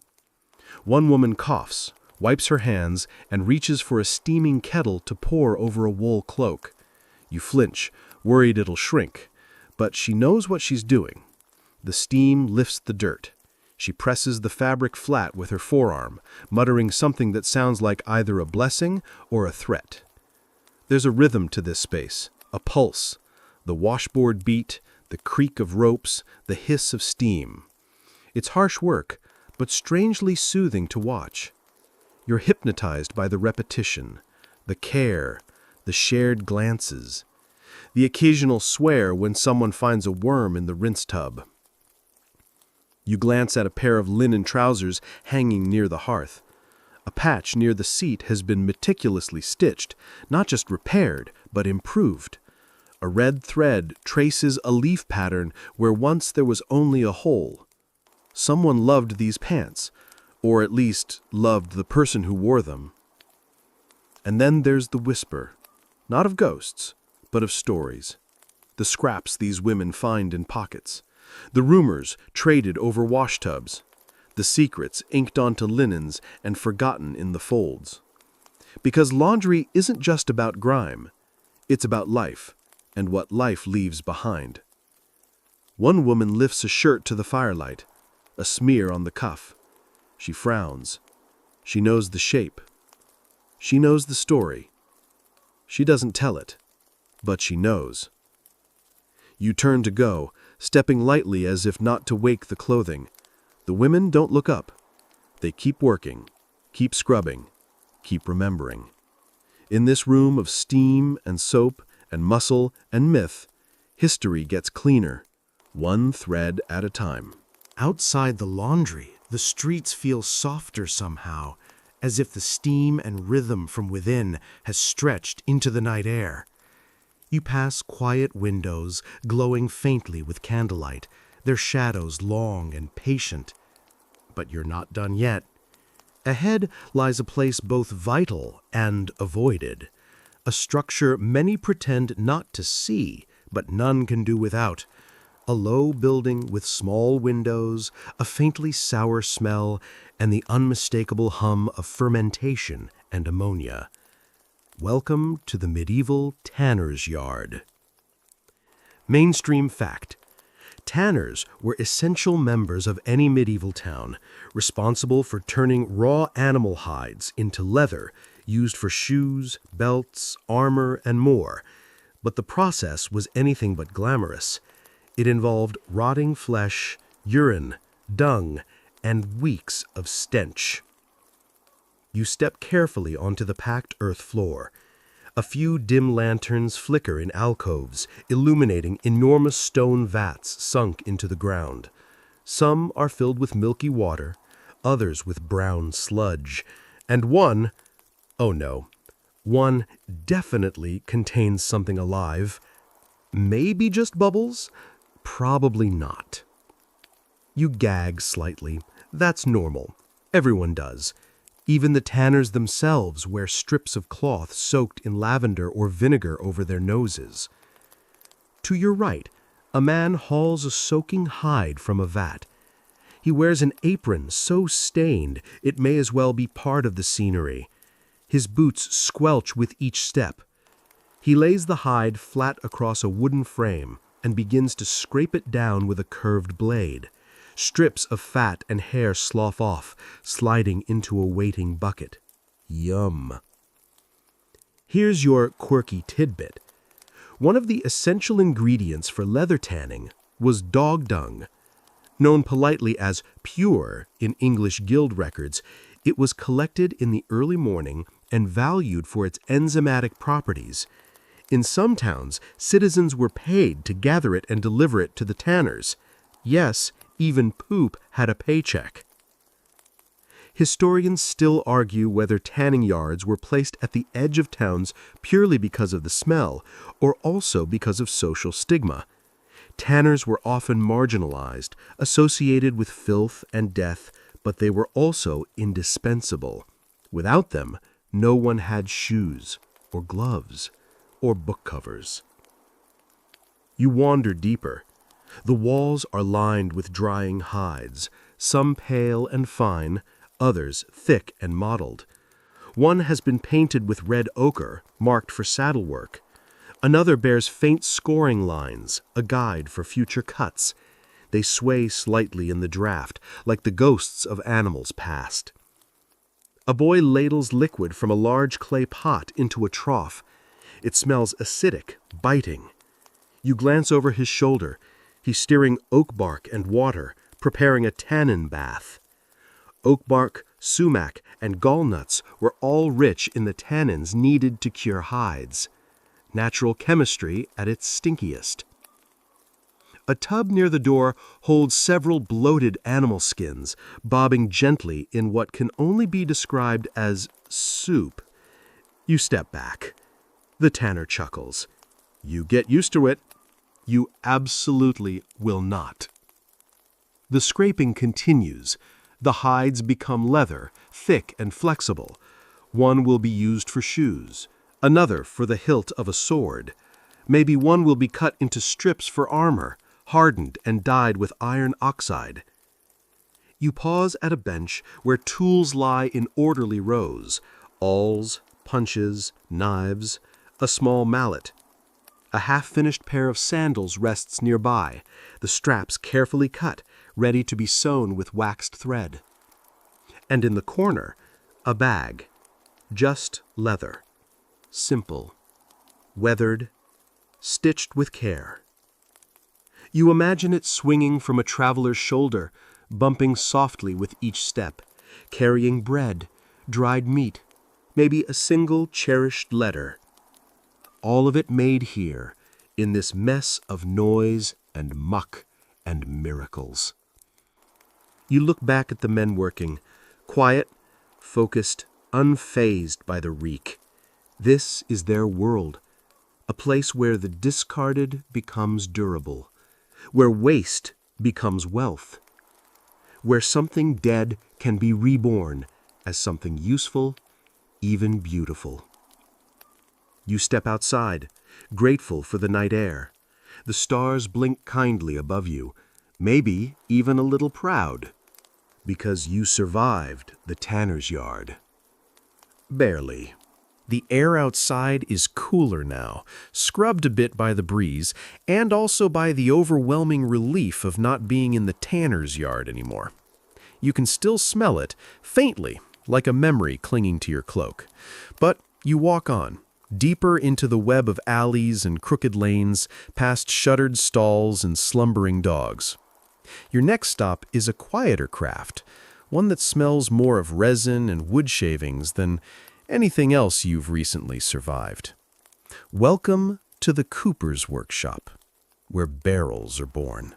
One woman coughs, wipes her hands, and reaches for a steaming kettle to pour over a wool cloak. You flinch, worried it'll shrink, but she knows what she's doing. The steam lifts the dirt. She presses the fabric flat with her forearm, muttering something that sounds like either a blessing or a threat. There's a rhythm to this space, a pulse, the washboard beat, the creak of ropes, the hiss of steam. It's harsh work, but strangely soothing to watch. You're hypnotized by the repetition, the care, the shared glances, the occasional swear when someone finds a worm in the rinse tub. You glance at a pair of linen trousers hanging near the hearth. A patch near the seat has been meticulously stitched, not just repaired, but improved. A red thread traces a leaf pattern where once there was only a hole. Someone loved these pants, or at least loved the person who wore them. And then there's the whisper, not of ghosts, but of stories. The scraps these women find in pockets. The rumors traded over washtubs. The secrets inked onto linens and forgotten in the folds. Because laundry isn't just about grime. It's about life, and what life leaves behind. One woman lifts a shirt to the firelight, a smear on the cuff. She frowns. She knows the shape. She knows the story. She doesn't tell it, but she knows. You turn to go, stepping lightly as if not to wake the clothing. The women don't look up. They keep working, keep scrubbing, keep remembering. In this room of steam and soap and muscle and myth, history gets cleaner, one thread at a time. Outside the laundry, the streets feel softer somehow, as if the steam and rhythm from within has stretched into the night air. You pass quiet windows glowing faintly with candlelight, their shadows long and patient. But you're not done yet. Ahead lies a place both vital and avoided, a structure many pretend not to see, but none can do without. A low building with small windows, a faintly sour smell, and the unmistakable hum of fermentation and ammonia. Welcome to the medieval tanner's yard. Mainstream fact. Tanners were essential members of any medieval town, responsible for turning raw animal hides into leather, used for shoes, belts, armor, and more. But the process was anything but glamorous. It involved rotting flesh, urine, dung, and weeks of stench. You step carefully onto the packed earth floor. A few dim lanterns flicker in alcoves, illuminating enormous stone vats sunk into the ground. Some are filled with milky water, others with brown sludge, and one definitely contains something alive. Maybe just bubbles? Probably not. You gag slightly. That's normal. Everyone does. Even the tanners themselves wear strips of cloth soaked in lavender or vinegar over their noses. To your right, a man hauls a soaking hide from a vat. He wears an apron so stained it may as well be part of the scenery. His boots squelch with each step. He lays the hide flat across a wooden frame and begins to scrape it down with a curved blade. Strips of fat and hair slough off, sliding into a waiting bucket. Yum. Here's your quirky tidbit. One of the essential ingredients for leather tanning was dog dung. Known politely as pure in English guild records, it was collected in the early morning and valued for its enzymatic properties. In some towns, citizens were paid to gather it and deliver it to the tanners. Yes, even poop had a paycheck. Historians still argue whether tanning yards were placed at the edge of towns purely because of the smell, or also because of social stigma. Tanners were often marginalized, associated with filth and death, but they were also indispensable. Without them, no one had shoes, or gloves, or book covers. You wander deeper. The walls are lined with drying hides, some pale and fine, others thick and mottled. One has been painted with red ochre, marked for saddle work. Another bears faint scoring lines, a guide for future cuts. They sway slightly in the draft, like the ghosts of animals past. A boy ladles liquid from a large clay pot into a trough. It smells acidic, biting. You glance over his shoulder. He's stirring oak bark and water, preparing a tannin bath. Oak bark, sumac, and gallnuts were all rich in the tannins needed to cure hides. Natural chemistry at its stinkiest. A tub near the door holds several bloated animal skins, bobbing gently in what can only be described as soup. You step back. The tanner chuckles. You get used to it. You absolutely will not. The scraping continues. The hides become leather, thick and flexible. One will be used for shoes, another for the hilt of a sword. Maybe one will be cut into strips for armor, hardened and dyed with iron oxide. You pause at a bench where tools lie in orderly rows, awls, punches, knives, a small mallet. A half-finished pair of sandals rests nearby, the straps carefully cut, ready to be sewn with waxed thread. And in the corner, a bag, just leather, simple, weathered, stitched with care. You imagine it swinging from a traveler's shoulder, bumping softly with each step, carrying bread, dried meat, maybe a single cherished letter. All of it made here, in this mess of noise and muck and miracles. You look back at the men working, quiet, focused, unfazed by the reek. This is their world, a place where the discarded becomes durable, where waste becomes wealth, where something dead can be reborn as something useful, even beautiful. You step outside, grateful for the night air. The stars blink kindly above you, maybe even a little proud, because you survived the tanner's yard. Barely. The air outside is cooler now, scrubbed a bit by the breeze, and also by the overwhelming relief of not being in the tanner's yard anymore. You can still smell it, faintly, like a memory clinging to your cloak. But you walk on, deeper into the web of alleys and crooked lanes, past shuttered stalls and slumbering dogs. Your next stop is a quieter craft, one that smells more of resin and wood shavings than anything else you've recently survived. Welcome to the Cooper's Workshop, where barrels are born.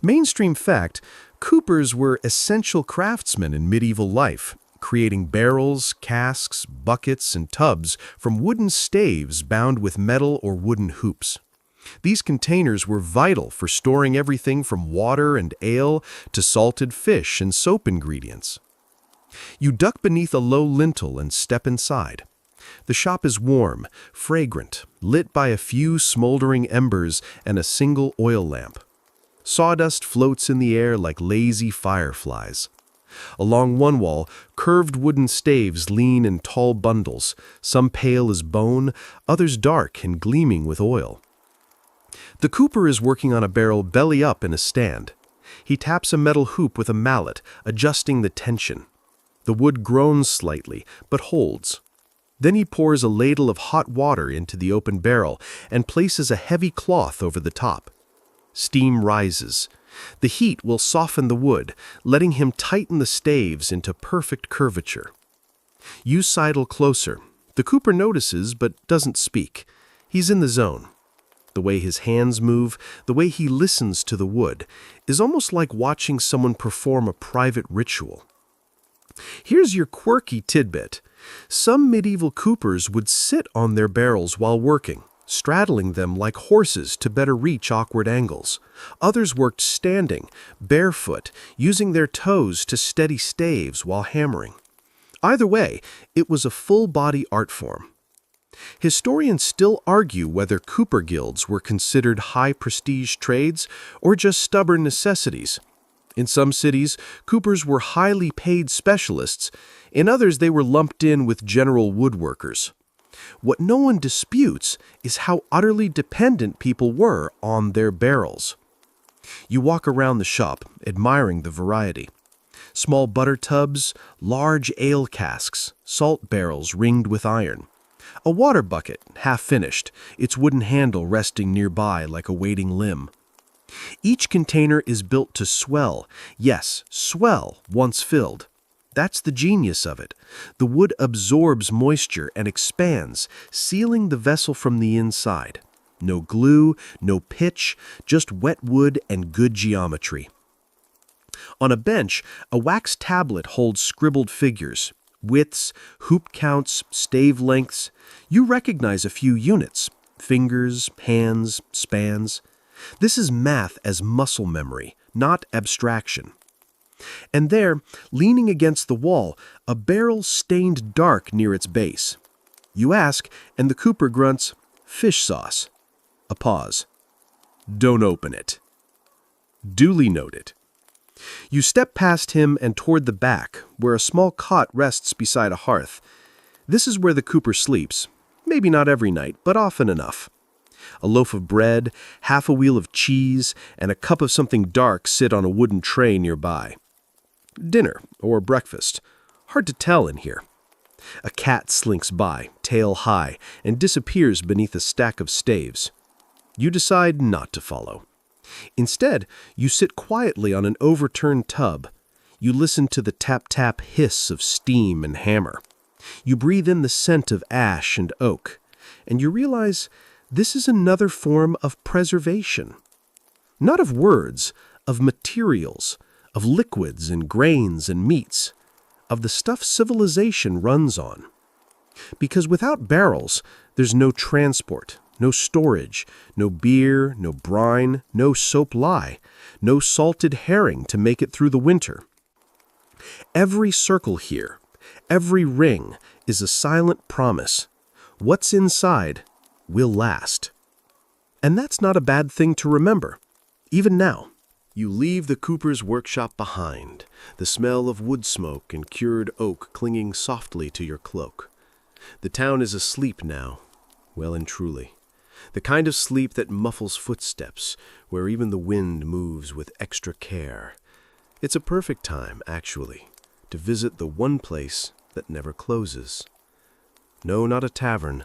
Mainstream fact, Coopers were essential craftsmen in medieval life, creating barrels, casks, buckets, and tubs from wooden staves bound with metal or wooden hoops. These containers were vital for storing everything from water and ale to salted fish and soap ingredients. You duck beneath a low lintel and step inside. The shop is warm, fragrant, lit by a few smoldering embers and a single oil lamp. Sawdust floats in the air like lazy fireflies. Along one wall, curved wooden staves lean in tall bundles, some pale as bone, others dark and gleaming with oil. The cooper is working on a barrel belly up in a stand. He taps a metal hoop with a mallet, adjusting the tension. The wood groans slightly, but holds. Then he pours a ladle of hot water into the open barrel and places a heavy cloth over the top. Steam rises. The heat will soften the wood, letting him tighten the staves into perfect curvature. You sidle closer. The cooper notices but doesn't speak. He's in the zone. The way his hands move, the way he listens to the wood, is almost like watching someone perform a private ritual. Here's your quirky tidbit. Some medieval coopers would sit on their barrels while working, straddling them like horses to better reach awkward angles. Others worked standing, barefoot, using their toes to steady staves while hammering. Either way, it was a full-body art form. Historians still argue whether cooper guilds were considered high-prestige trades or just stubborn necessities. In some cities, coopers were highly paid specialists. In others, they were lumped in with general woodworkers. What no one disputes is how utterly dependent people were on their barrels. You walk around the shop, admiring the variety. Small butter tubs, large ale casks, salt barrels ringed with iron. A water bucket, half finished, its wooden handle resting nearby like a waiting limb. Each container is built to swell, yes, swell once filled. That's the genius of it. The wood absorbs moisture and expands, sealing the vessel from the inside. No glue, no pitch, just wet wood and good geometry. On a bench, a wax tablet holds scribbled figures, widths, hoop counts, stave lengths. You recognize a few units, fingers, hands, spans. This is math as muscle memory, not abstraction. And there, leaning against the wall, a barrel stained dark near its base. You ask, and the cooper grunts, "Fish sauce." A pause. "Don't open it." Duly noted. You step past him and toward the back, where a small cot rests beside a hearth. This is where the cooper sleeps. Maybe not every night, but often enough. A loaf of bread, half a wheel of cheese, and a cup of something dark sit on a wooden tray nearby. Dinner or breakfast. Hard to tell in here. A cat slinks by, tail high, and disappears beneath a stack of staves. You decide not to follow. Instead, you sit quietly on an overturned tub. You listen to the tap-tap hiss of steam and hammer. You breathe in the scent of ash and oak, and you realize this is another form of preservation. Not of words, of materials, of liquids and grains and meats, of the stuff civilization runs on. Because without barrels, there's no transport, no storage, no beer, no brine, no soap lye, no salted herring to make it through the winter. Every circle here, every ring, is a silent promise. What's inside will last. And that's not a bad thing to remember, even now. You leave the cooper's workshop behind, the smell of wood smoke and cured oak clinging softly to your cloak. The town is asleep now, well and truly. The kind of sleep that muffles footsteps, where even the wind moves with extra care. It's a perfect time, actually, to visit the one place that never closes. No, not a tavern.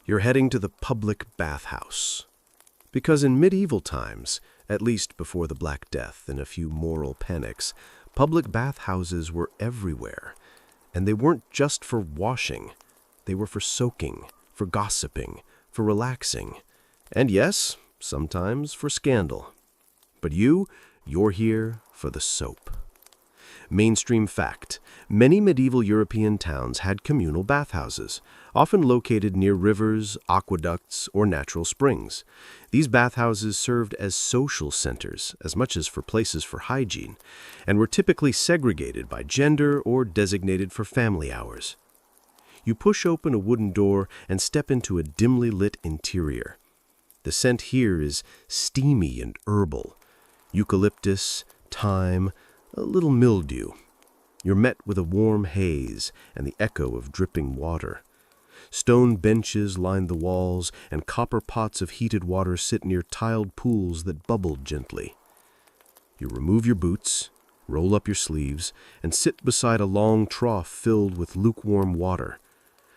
You're heading to the public bathhouse. Because in medieval times, at least before the Black Death and a few moral panics, public bathhouses were everywhere. And they weren't just for washing. They were for soaking, for gossiping, for relaxing, and yes, sometimes for scandal. But you're here for the soap. Mainstream fact, many medieval European towns had communal bathhouses, often located near rivers, aqueducts, or natural springs. These bathhouses served as social centers as much as for places for hygiene, and were typically segregated by gender or designated for family hours. You push open a wooden door and step into a dimly lit interior. The scent here is steamy and herbal. Eucalyptus, thyme, a little mildew. You're met with a warm haze and the echo of dripping water. Stone benches line the walls, and copper pots of heated water sit near tiled pools that bubble gently. You remove your boots, roll up your sleeves, and sit beside a long trough filled with lukewarm water.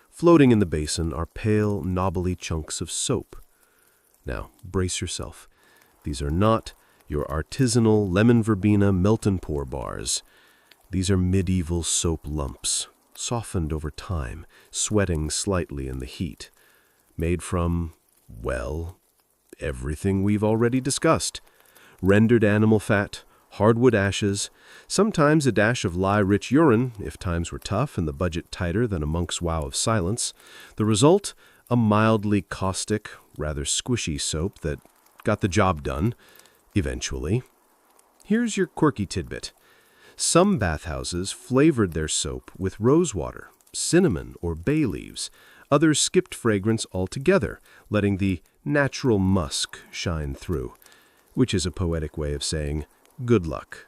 Floating in the basin are pale, knobbly chunks of soap. Now, brace yourself. These are not your artisanal lemon verbena melt and pour bars. These are medieval soap lumps, softened over time, sweating slightly in the heat. Made from, well, everything we've already discussed. Rendered animal fat, hardwood ashes, sometimes a dash of lye-rich urine, if times were tough and the budget tighter than a monk's vow of silence. The result, a mildly caustic, rather squishy soap that got the job done, eventually. Here's your quirky tidbit. Some bathhouses flavored their soap with rosewater, cinnamon, or bay leaves. Others skipped fragrance altogether, letting the natural musk shine through, which is a poetic way of saying, good luck.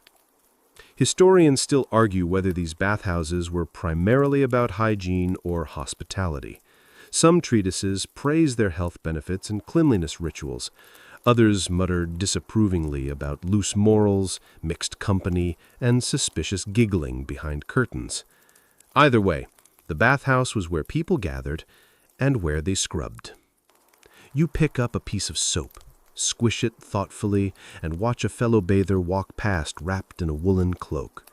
Historians still argue whether these bathhouses were primarily about hygiene or hospitality. Some treatises praise their health benefits and cleanliness rituals. Others mutter disapprovingly about loose morals, mixed company, and suspicious giggling behind curtains. Either way, the bathhouse was where people gathered, and where they scrubbed. You pick up a piece of soap, squish it thoughtfully, and watch a fellow bather walk past wrapped in a woolen cloak.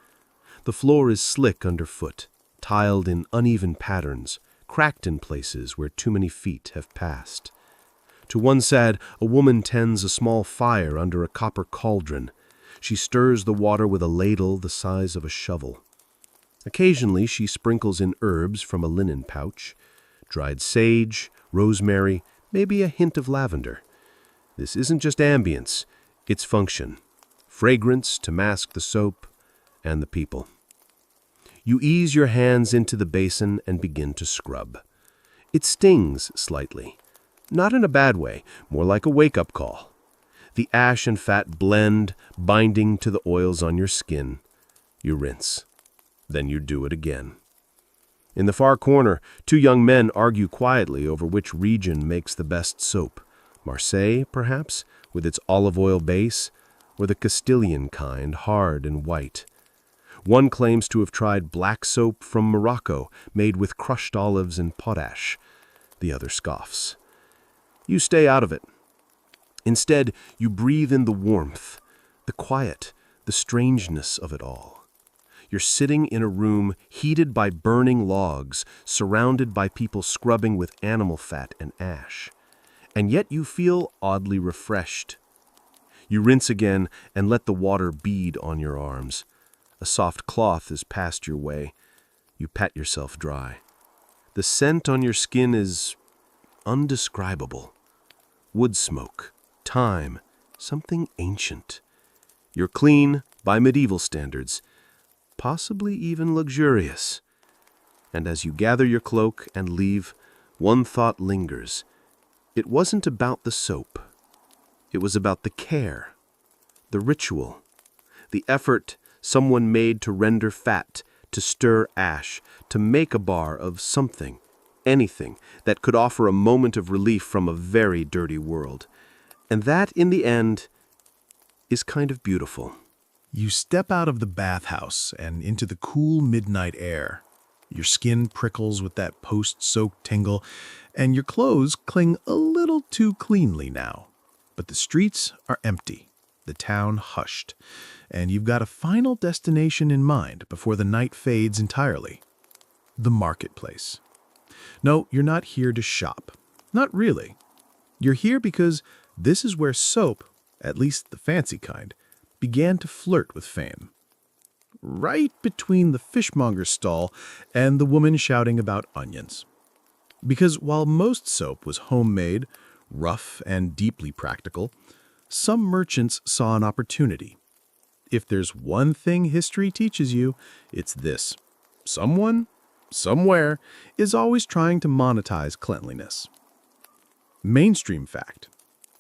The floor is slick underfoot, tiled in uneven patterns, cracked in places where too many feet have passed. To one side, a woman tends a small fire under a copper cauldron. She stirs the water with a ladle the size of a shovel. Occasionally, she sprinkles in herbs from a linen pouch, dried sage, rosemary, maybe a hint of lavender. This isn't just ambience, it's function. Fragrance to mask the soap and the people. You ease your hands into the basin and begin to scrub. It stings slightly. Not in a bad way, more like a wake-up call. The ash and fat blend, binding to the oils on your skin. You rinse. Then you do it again. In the far corner, two young men argue quietly over which region makes the best soap. Marseille, perhaps, with its olive oil base, or the Castilian kind, hard and white. One claims to have tried black soap from Morocco, made with crushed olives and potash. The other scoffs. You stay out of it. Instead, you breathe in the warmth, the quiet, the strangeness of it all. You're sitting in a room heated by burning logs, surrounded by people scrubbing with animal fat and ash. And yet you feel oddly refreshed. You rinse again and let the water bead on your arms. A soft cloth is passed your way. You pat yourself dry. The scent on your skin is undescribable. Wood smoke, thyme, something ancient. You're clean by medieval standards, possibly even luxurious. And as you gather your cloak and leave, one thought lingers. It wasn't about the soap. It was about the care, the ritual, the effort someone made to render fat, to stir ash, to make a bar of something, anything that could offer a moment of relief from a very dirty world. And that, in the end, is kind of beautiful. You step out of the bathhouse and into the cool midnight air. Your skin prickles with that post-soaked tingle, and your clothes cling a little too cleanly now. But the streets are empty, the town hushed, and you've got a final destination in mind before the night fades entirely. The marketplace. No, you're not here to shop. Not really. You're here because this is where soap, at least the fancy kind, began to flirt with fame. Right between the fishmonger's stall and the woman shouting about onions. Because while most soap was homemade, rough, and deeply practical, some merchants saw an opportunity. If there's one thing history teaches you, it's this. Someone, somewhere, is always trying to monetize cleanliness. Mainstream fact.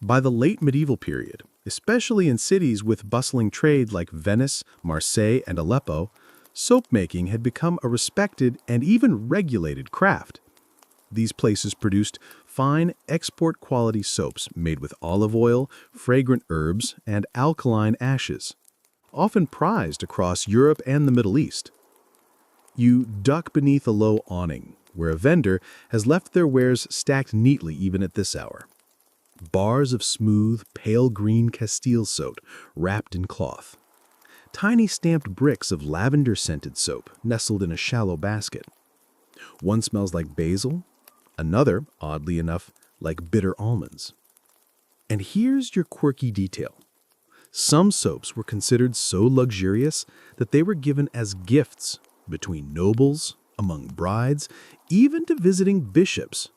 By the late medieval period, especially in cities with bustling trade like Venice, Marseille, and Aleppo, soap making had become a respected and even regulated craft. These places produced fine export-quality soaps made with olive oil, fragrant herbs, and alkaline ashes, often prized across Europe and the Middle East. You duck beneath a low awning, where a vendor has left their wares stacked neatly even at this hour. Bars of smooth, pale green Castile soap wrapped in cloth. Tiny stamped bricks of lavender-scented soap nestled in a shallow basket. One smells like basil, another, oddly enough, like bitter almonds. And here's your quirky detail. Some soaps were considered so luxurious that they were given as gifts between nobles, among brides, even to visiting bishops.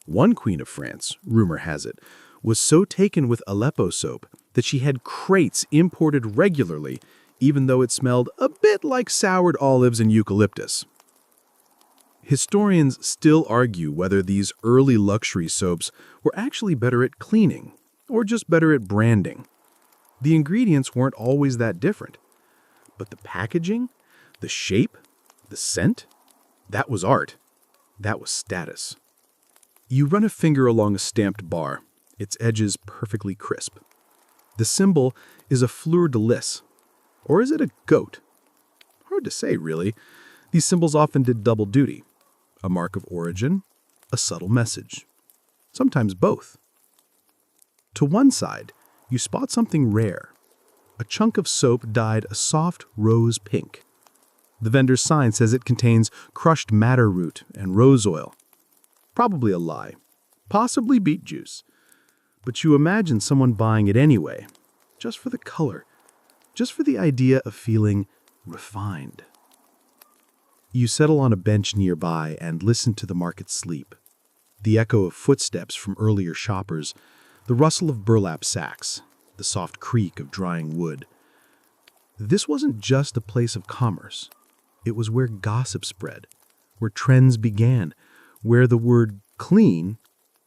One queen of France, rumor has it, was so taken with Aleppo soap that she had crates imported regularly, even though it smelled a bit like soured olives and eucalyptus. Historians still argue whether these early luxury soaps were actually better at cleaning or just better at branding. The ingredients weren't always that different, but the packaging, the shape, the scent, that was art. That was status. You run a finger along a stamped bar, its edges perfectly crisp. The symbol is a fleur-de-lis, or is it a goat? Hard to say, really. These symbols often did double duty. A mark of origin, a subtle message. Sometimes both. To one side, you spot something rare. A chunk of soap dyed a soft rose pink. The vendor's sign says it contains crushed madder root and rose oil. Probably a lie. Possibly beet juice. But you imagine someone buying it anyway, just for the color, just for the idea of feeling refined. You settle on a bench nearby and listen to the market sleep. The echo of footsteps from earlier shoppers, the rustle of burlap sacks, the soft creak of drying wood. This wasn't just a place of commerce. It was where gossip spread, where trends began, where the word clean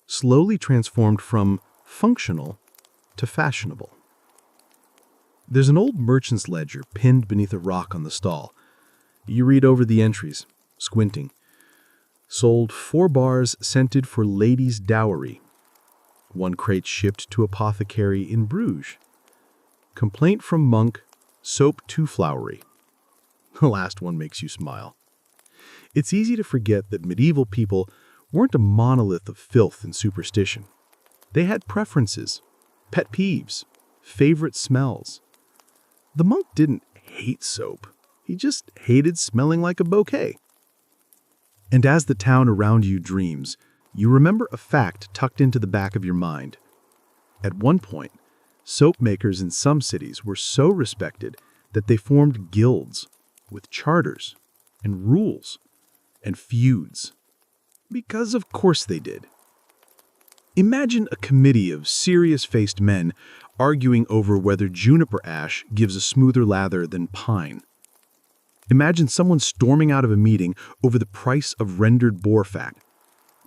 slowly transformed from functional to fashionable. There's an old merchant's ledger pinned beneath a rock on the stall. You read over the entries, squinting. Sold 4 bars scented for ladies' dowry. 1 crate shipped to apothecary in Bruges. Complaint from monk, soap too flowery. The last one makes you smile. It's easy to forget that medieval people weren't a monolith of filth and superstition. They had preferences, pet peeves, favorite smells. The monk didn't hate soap. He just hated smelling like a bouquet. And as the town around you dreams, you remember a fact tucked into the back of your mind. At one point, soap makers in some cities were so respected that they formed guilds with charters and rules and feuds. Because of course they did. Imagine a committee of serious-faced men arguing over whether juniper ash gives a smoother lather than pine. Imagine someone storming out of a meeting over the price of rendered boar fat.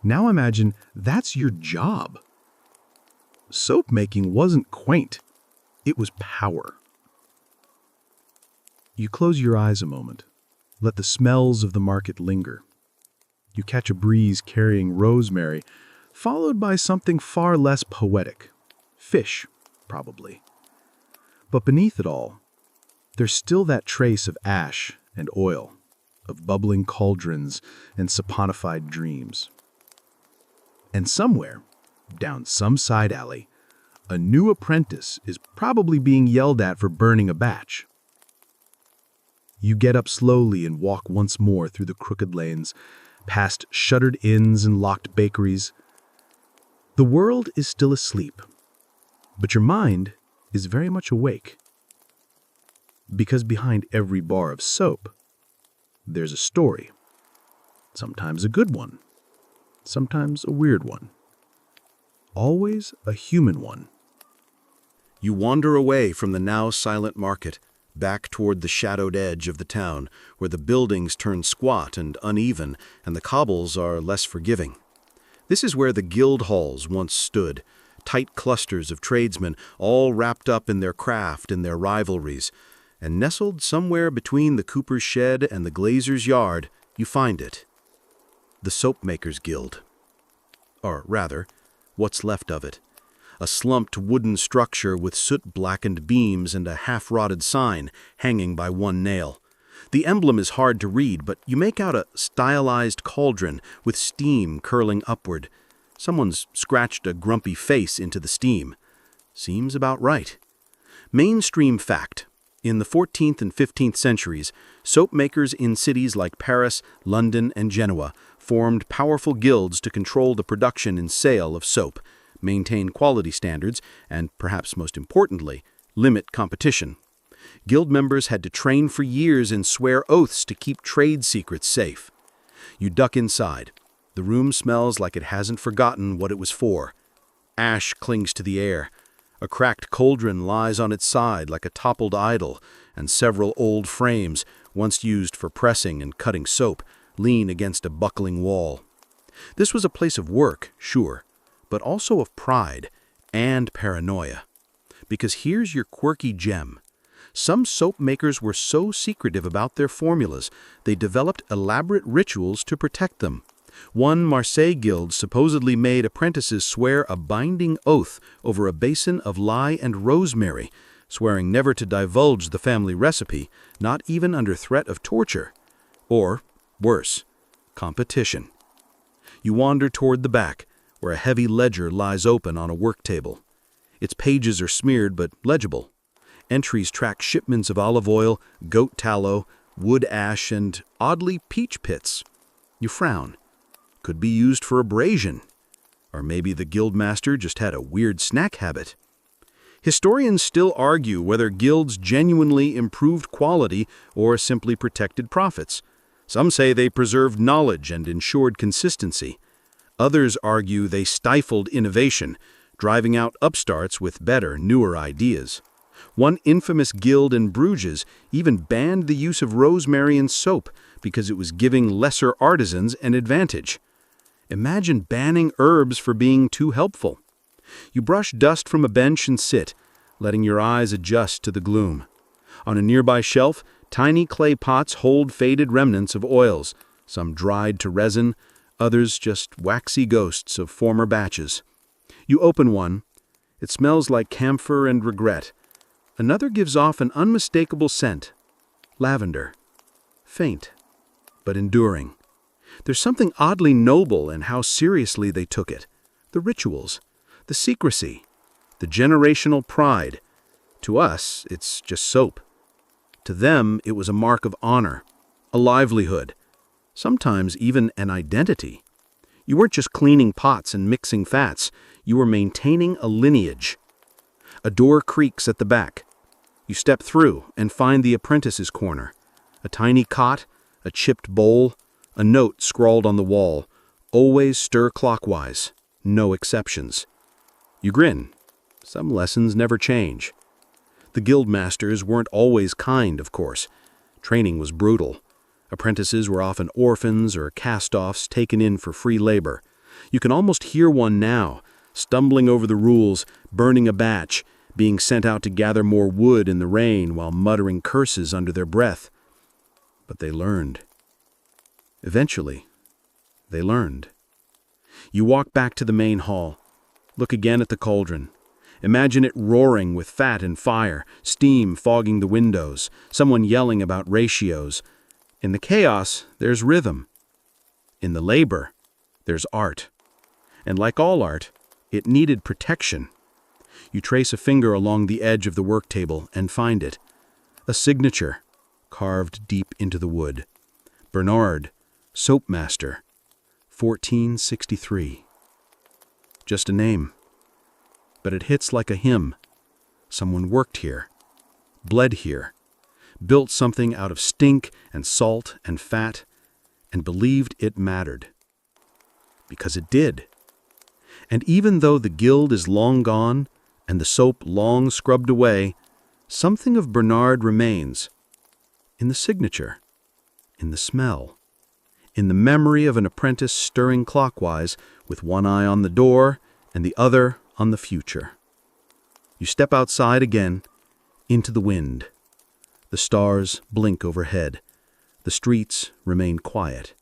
Now imagine that's your job. Soap making wasn't quaint. It was power. You close your eyes a moment. Let the smells of the market linger. You catch a breeze carrying rosemary, followed by something far less poetic. Fish, probably. But beneath it all, there's still that trace of ash and oil, of bubbling cauldrons and saponified dreams. And somewhere, down some side alley, a new apprentice is probably being yelled at for burning a batch. You get up slowly and walk once more through the crooked lanes, past shuttered inns and locked bakeries. The world is still asleep, but your mind is very much awake. Because behind every bar of soap, there's a story. Sometimes a good one, sometimes a weird one. Always a human one. You wander away from the now silent market, back toward the shadowed edge of the town, where the buildings turn squat and uneven, and the cobbles are less forgiving. This is where the guild halls once stood, tight clusters of tradesmen, all wrapped up in their craft and their rivalries. And nestled somewhere between the cooper's shed and the glazier's yard, you find it. The Soapmakers' Guild. Or rather, what's left of it. A slumped wooden structure with soot-blackened beams and a half-rotted sign hanging by one nail. The emblem is hard to read, but you make out a stylized cauldron with steam curling upward. Someone's scratched a grumpy face into the steam. Seems about right. Mainstream fact. In the 14th and 15th centuries, soap makers in cities like Paris, London, and Genoa formed powerful guilds to control the production and sale of soap, maintain quality standards, and, perhaps most importantly, limit competition. Guild members had to train for years and swear oaths to keep trade secrets safe. You duck inside. The room smells like it hasn't forgotten what it was for. Ash clings to the air. A cracked cauldron lies on its side like a toppled idol, and several old frames, once used for pressing and cutting soap, lean against a buckling wall. This was a place of work, sure, but also of pride and paranoia. Because here's your quirky gem. Some soap makers were so secretive about their formulas, they developed elaborate rituals to protect them. One Marseille guild supposedly made apprentices swear a binding oath over a basin of lye and rosemary, swearing never to divulge the family recipe, not even under threat of torture. Or, worse, competition. You wander toward the back, where a heavy ledger lies open on a work table. Its pages are smeared but legible. Entries track shipments of olive oil, goat tallow, wood ash, and, oddly, peach pits. You frown. Could be used for abrasion. Or maybe the guildmaster just had a weird snack habit. Historians still argue whether guilds genuinely improved quality or simply protected profits. Some say they preserved knowledge and ensured consistency. Others argue they stifled innovation, driving out upstarts with better, newer ideas. One infamous guild in Bruges even banned the use of rosemary in soap because it was giving lesser artisans an advantage. Imagine banning herbs for being too helpful. You brush dust from a bench and sit, letting your eyes adjust to the gloom. On a nearby shelf, tiny clay pots hold faded remnants of oils, some dried to resin, others just waxy ghosts of former batches. You open one. It smells like camphor and regret. Another gives off an unmistakable scent. Lavender. Faint, but enduring. There's something oddly noble in how seriously they took it. The rituals, the secrecy, the generational pride. To us, it's just soap. To them, it was a mark of honor, a livelihood, sometimes even an identity. You weren't just cleaning pots and mixing fats, you were maintaining a lineage. A door creaks at the back. You step through and find the apprentice's corner. A tiny cot, a chipped bowl, a note scrawled on the wall. Always stir clockwise, no exceptions. You grin. Some lessons never change. The guildmasters weren't always kind, of course. Training was brutal. Apprentices were often orphans or cast-offs taken in for free labor. You can almost hear one now, stumbling over the rules, burning a batch, being sent out to gather more wood in the rain while muttering curses under their breath. But they learned. Eventually, they learned. You walk back to the main hall. Look again at the cauldron. Imagine it roaring with fat and fire, steam fogging the windows, someone yelling about ratios. In the chaos, there's rhythm. In the labor, there's art. And like all art, it needed protection. You trace a finger along the edge of the work table and find it. A signature, carved deep into the wood. Bernard, Soapmaster, 1463. Just a name. But it hits like a hymn. Someone worked here, bled here, built something out of stink and salt and fat, and believed it mattered. Because it did. And even though the guild is long gone and the soap long scrubbed away, something of Bernard remains. In the signature, in the smell, in the memory of an apprentice stirring clockwise with one eye on the door and the other on the future. You step outside again, into the wind. The stars blink overhead. The streets remain quiet.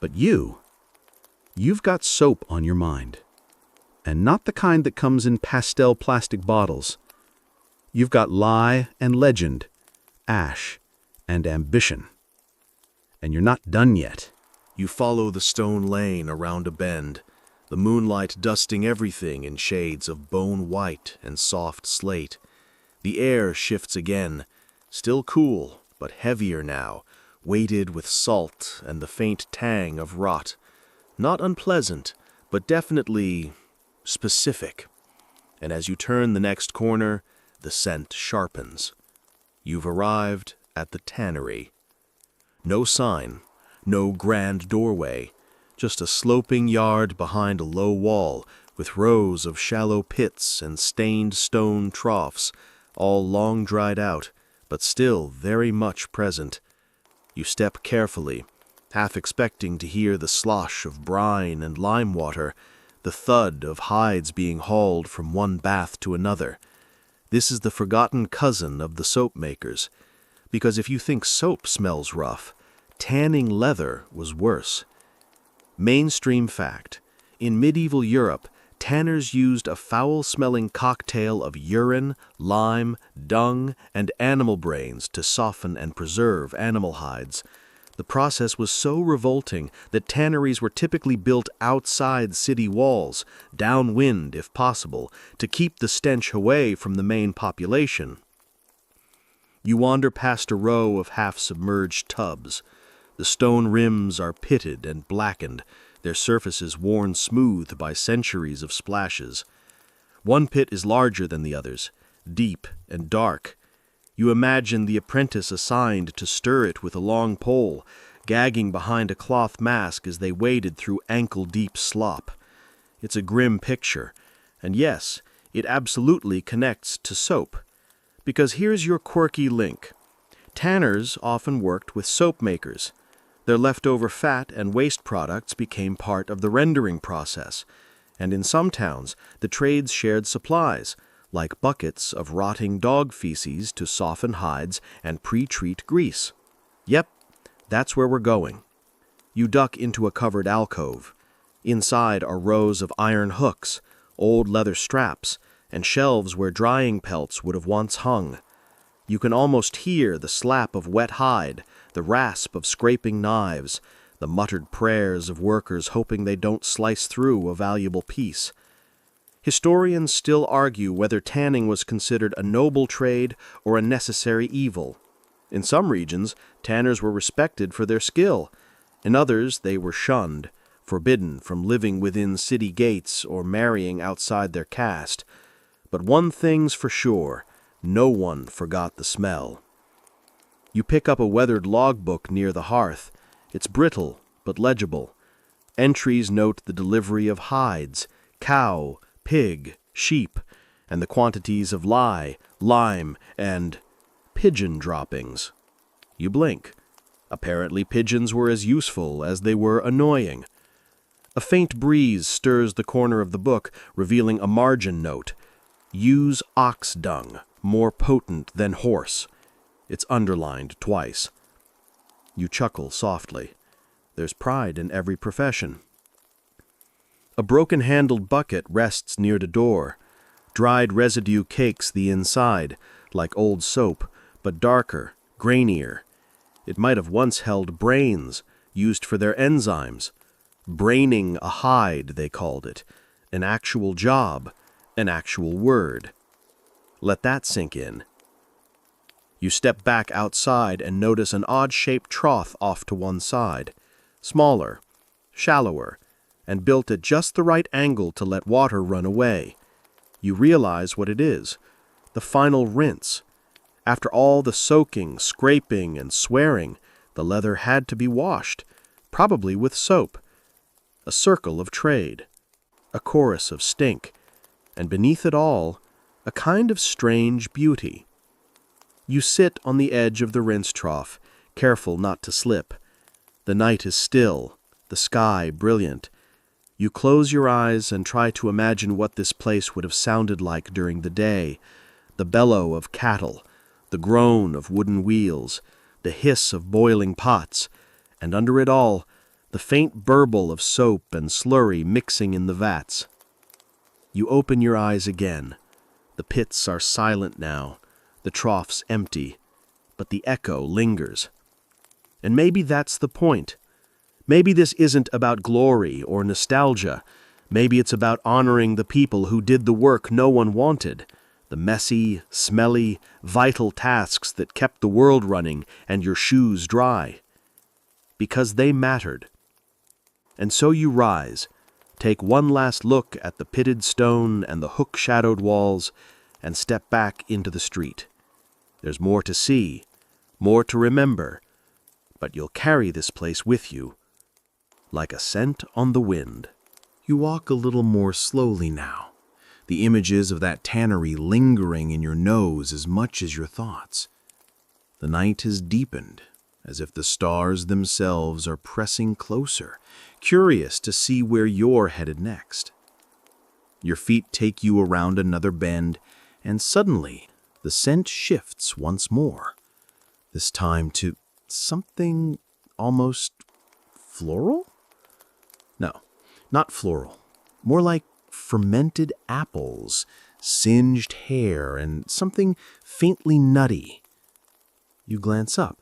But you've got soap on your mind. And not the kind that comes in pastel plastic bottles. You've got lie and legend, ash and ambition. And you're not done yet. You follow the stone lane around a bend, the moonlight dusting everything in shades of bone white and soft slate. The air shifts again, still cool, but heavier now, weighted with salt and the faint tang of rot. Not unpleasant, but definitely specific. And as you turn the next corner, the scent sharpens. You've arrived at the tannery. No sign, no grand doorway, just a sloping yard behind a low wall with rows of shallow pits and stained stone troughs, all long dried out, but still very much present. You step carefully, half expecting to hear the slosh of brine and lime water, the thud of hides being hauled from one bath to another. This is the forgotten cousin of the soap makers, because if you think soap smells rough, tanning leather was worse. Mainstream fact: in medieval Europe, tanners used a foul-smelling cocktail of urine, lime, dung, and animal brains to soften and preserve animal hides. The process was so revolting that tanneries were typically built outside city walls, downwind if possible, to keep the stench away from the main population. You wander past a row of half-submerged tubs. The stone rims are pitted and blackened, their surfaces worn smooth by centuries of splashes. One pit is larger than the others, deep and dark. You imagine the apprentice assigned to stir it with a long pole, gagging behind a cloth mask as they waded through ankle-deep slop. It's a grim picture, and yes, it absolutely connects to soap. Because here's your quirky link. Tanners often worked with soap makers. Their leftover fat and waste products became part of the rendering process, and in some towns, the trades shared supplies, like buckets of rotting dog feces to soften hides and pre-treat grease. Yep, that's where we're going. You duck into a covered alcove. Inside are rows of iron hooks, old leather straps, and shelves where drying pelts would have once hung. You can almost hear the slap of wet hide, the rasp of scraping knives, the muttered prayers of workers hoping they don't slice through a valuable piece. Historians still argue whether tanning was considered a noble trade or a necessary evil. In some regions, tanners were respected for their skill. In others, they were shunned, forbidden from living within city gates or marrying outside their caste. But one thing's for sure, no one forgot the smell. You pick up a weathered logbook near the hearth. It's brittle, but legible. Entries note the delivery of hides, cow, pig, sheep, and the quantities of lye, lime, and pigeon droppings. You blink. Apparently pigeons were as useful as they were annoying. A faint breeze stirs the corner of the book, revealing a margin note. Use ox dung, more potent than horse. It's underlined twice. You chuckle softly. There's pride in every profession. A broken-handled bucket rests near the door. Dried residue cakes the inside, like old soap, but darker, grainier. It might have once held brains, used for their enzymes. Braining a hide, they called it. An actual job, an actual word. Let that sink in. You step back outside and notice an odd-shaped trough off to one side. Smaller, shallower, and built at just the right angle to let water run away. You realize what it is. The final rinse. After all the soaking, scraping, and swearing, the leather had to be washed, probably with soap. A circle of trade. A chorus of stink. And beneath it all, a kind of strange beauty. You sit on the edge of the rinse trough, careful not to slip. The night is still, the sky brilliant. You close your eyes and try to imagine what this place would have sounded like during the day. The bellow of cattle, the groan of wooden wheels, the hiss of boiling pots, and under it all, the faint burble of soap and slurry mixing in the vats. You open your eyes again. The pits are silent now, the trough's empty, but the echo lingers. And maybe that's the point. Maybe this isn't about glory or nostalgia. Maybe it's about honoring the people who did the work no one wanted, the messy, smelly, vital tasks that kept the world running and your shoes dry. Because they mattered. And so you rise, take one last look at the pitted stone and the hook-shadowed walls, and step back into the street. There's more to see, more to remember, but you'll carry this place with you, like a scent on the wind. You walk a little more slowly now, the images of that tannery lingering in your nose as much as your thoughts. The night has deepened, as if the stars themselves are pressing closer, curious to see where you're headed next. Your feet take you around another bend, and suddenly the scent shifts once more, this time to something almost floral? No, not floral. More like fermented apples, singed hair, and something faintly nutty. You glance up,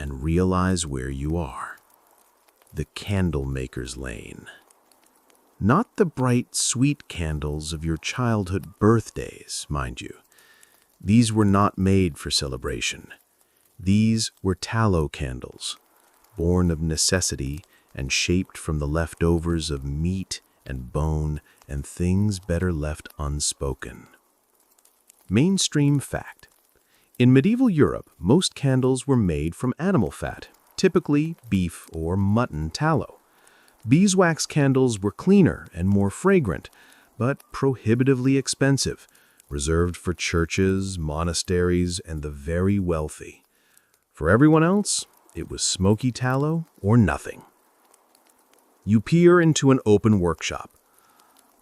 and realize where you are. The candlemaker's lane. Not the bright, sweet candles of your childhood birthdays, mind you. These were not made for celebration. These were tallow candles, born of necessity and shaped from the leftovers of meat and bone and things better left unspoken. Mainstream fact. In medieval Europe, most candles were made from animal fat, typically beef or mutton tallow. Beeswax candles were cleaner and more fragrant, but prohibitively expensive, reserved for churches, monasteries, and the very wealthy. For everyone else, it was smoky tallow or nothing. You peer into an open workshop.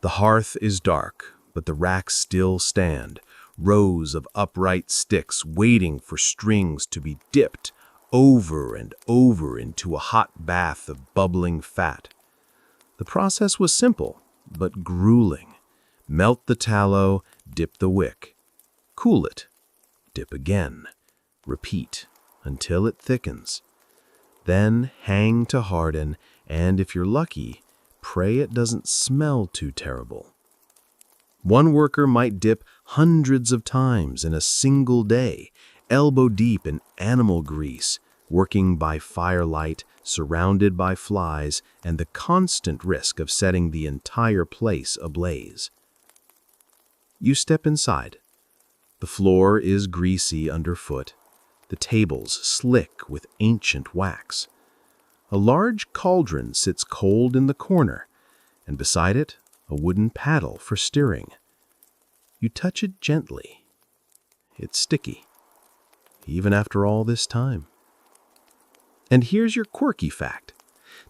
The hearth is dark, but the racks still stand, rows of upright sticks waiting for strings to be dipped over and over into a hot bath of bubbling fat. The process was simple, but grueling. Melt the tallow, dip the wick. Cool it, dip again. Repeat until it thickens. Then hang to harden, and if you're lucky, pray it doesn't smell too terrible. One worker might dip hundreds of times in a single day, elbow deep in animal grease, working by firelight, surrounded by flies, and the constant risk of setting the entire place ablaze. You step inside. The floor is greasy underfoot, the tables slick with ancient wax. A large cauldron sits cold in the corner, and beside it, a wooden paddle for stirring. You touch it gently. It's sticky, even after all this time. And here's your quirky fact.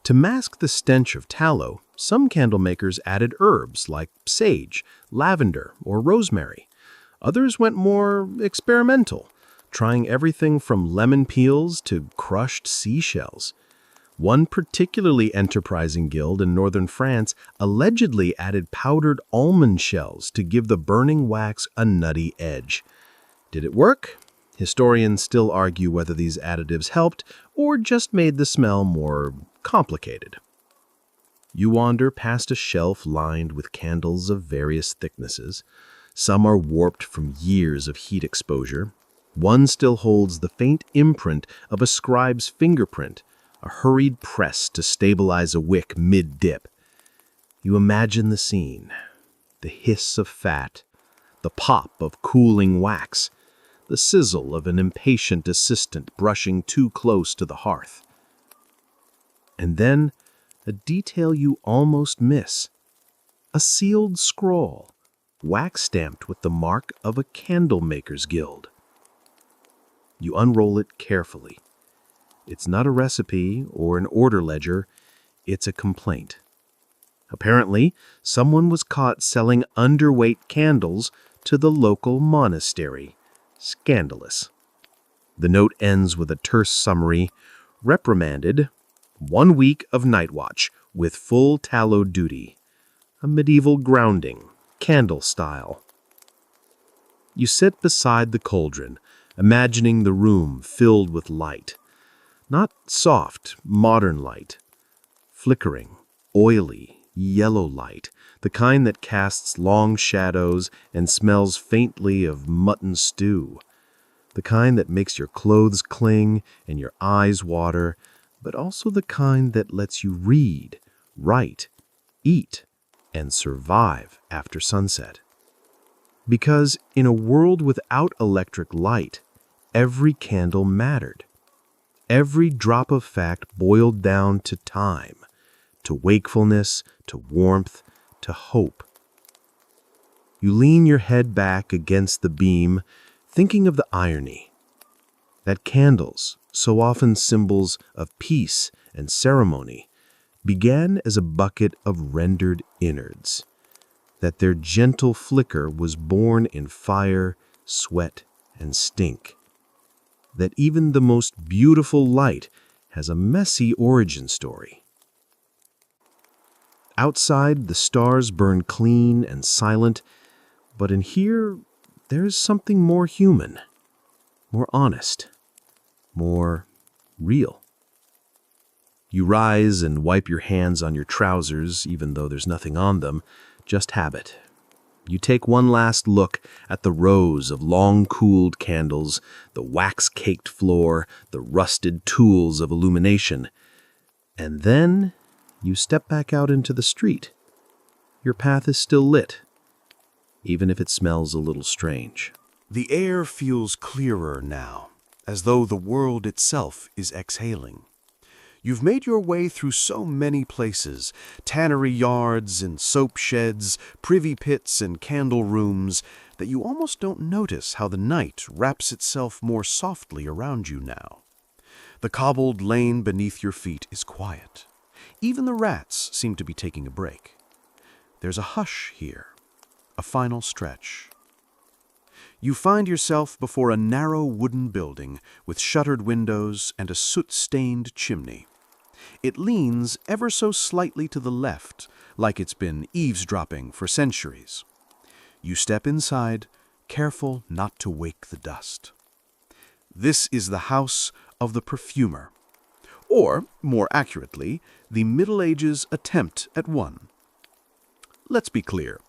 To mask the stench of tallow, some candle makers added herbs like sage, lavender, or rosemary. Others went more experimental, trying everything from lemon peels to crushed seashells. One particularly enterprising guild in northern France allegedly added powdered almond shells to give the burning wax a nutty edge. Did it work? Historians still argue whether these additives helped or just made the smell more complicated. You wander past a shelf lined with candles of various thicknesses. Some are warped from years of heat exposure. One still holds the faint imprint of a scribe's fingerprint, a hurried press to stabilize a wick mid-dip. You imagine the scene, the hiss of fat, the pop of cooling wax, the sizzle of an impatient assistant brushing too close to the hearth. And then, a detail you almost miss. A sealed scroll, wax-stamped with the mark of a candlemaker's guild. You unroll it carefully. It's not a recipe or an order ledger, it's a complaint. Apparently, someone was caught selling underweight candles to the local monastery. Scandalous. The note ends with a terse summary: reprimanded, 1 week of night watch with full tallow duty. A medieval grounding, candle style. You sit beside the cauldron, imagining the room filled with light. Not soft, modern light. Flickering, oily, yellow light, the kind that casts long shadows and smells faintly of mutton stew. The kind that makes your clothes cling and your eyes water, but also the kind that lets you read, write, eat, and survive after sunset. Because in a world without electric light, every candle mattered. Every drop of fact boiled down to time, to wakefulness, to warmth, to hope. You lean your head back against the beam, thinking of the irony. That candles, so often symbols of peace and ceremony, began as a bucket of rendered innards. That their gentle flicker was born in fire, sweat, and stink. That even the most beautiful light has a messy origin story. Outside, the stars burn clean and silent, but in here, there is something more human, more honest, more real. You rise and wipe your hands on your trousers, even though there's nothing on them, just habit. You take one last look at the rows of long-cooled candles, the wax-caked floor, the rusted tools of illumination, and then you step back out into the street. Your path is still lit, even if it smells a little strange. The air feels clearer now, as though the world itself is exhaling. You've made your way through so many places, tannery yards and soap sheds, privy pits and candle rooms, that you almost don't notice how the night wraps itself more softly around you now. The cobbled lane beneath your feet is quiet. Even the rats seem to be taking a break. There's a hush here, a final stretch. You find yourself before a narrow wooden building with shuttered windows and a soot-stained chimney. It leans ever so slightly to the left, like it's been eavesdropping for centuries. You step inside, careful not to wake the dust. This is the house of the perfumer, or, more accurately, the Middle Ages attempt at one. Let's be clear.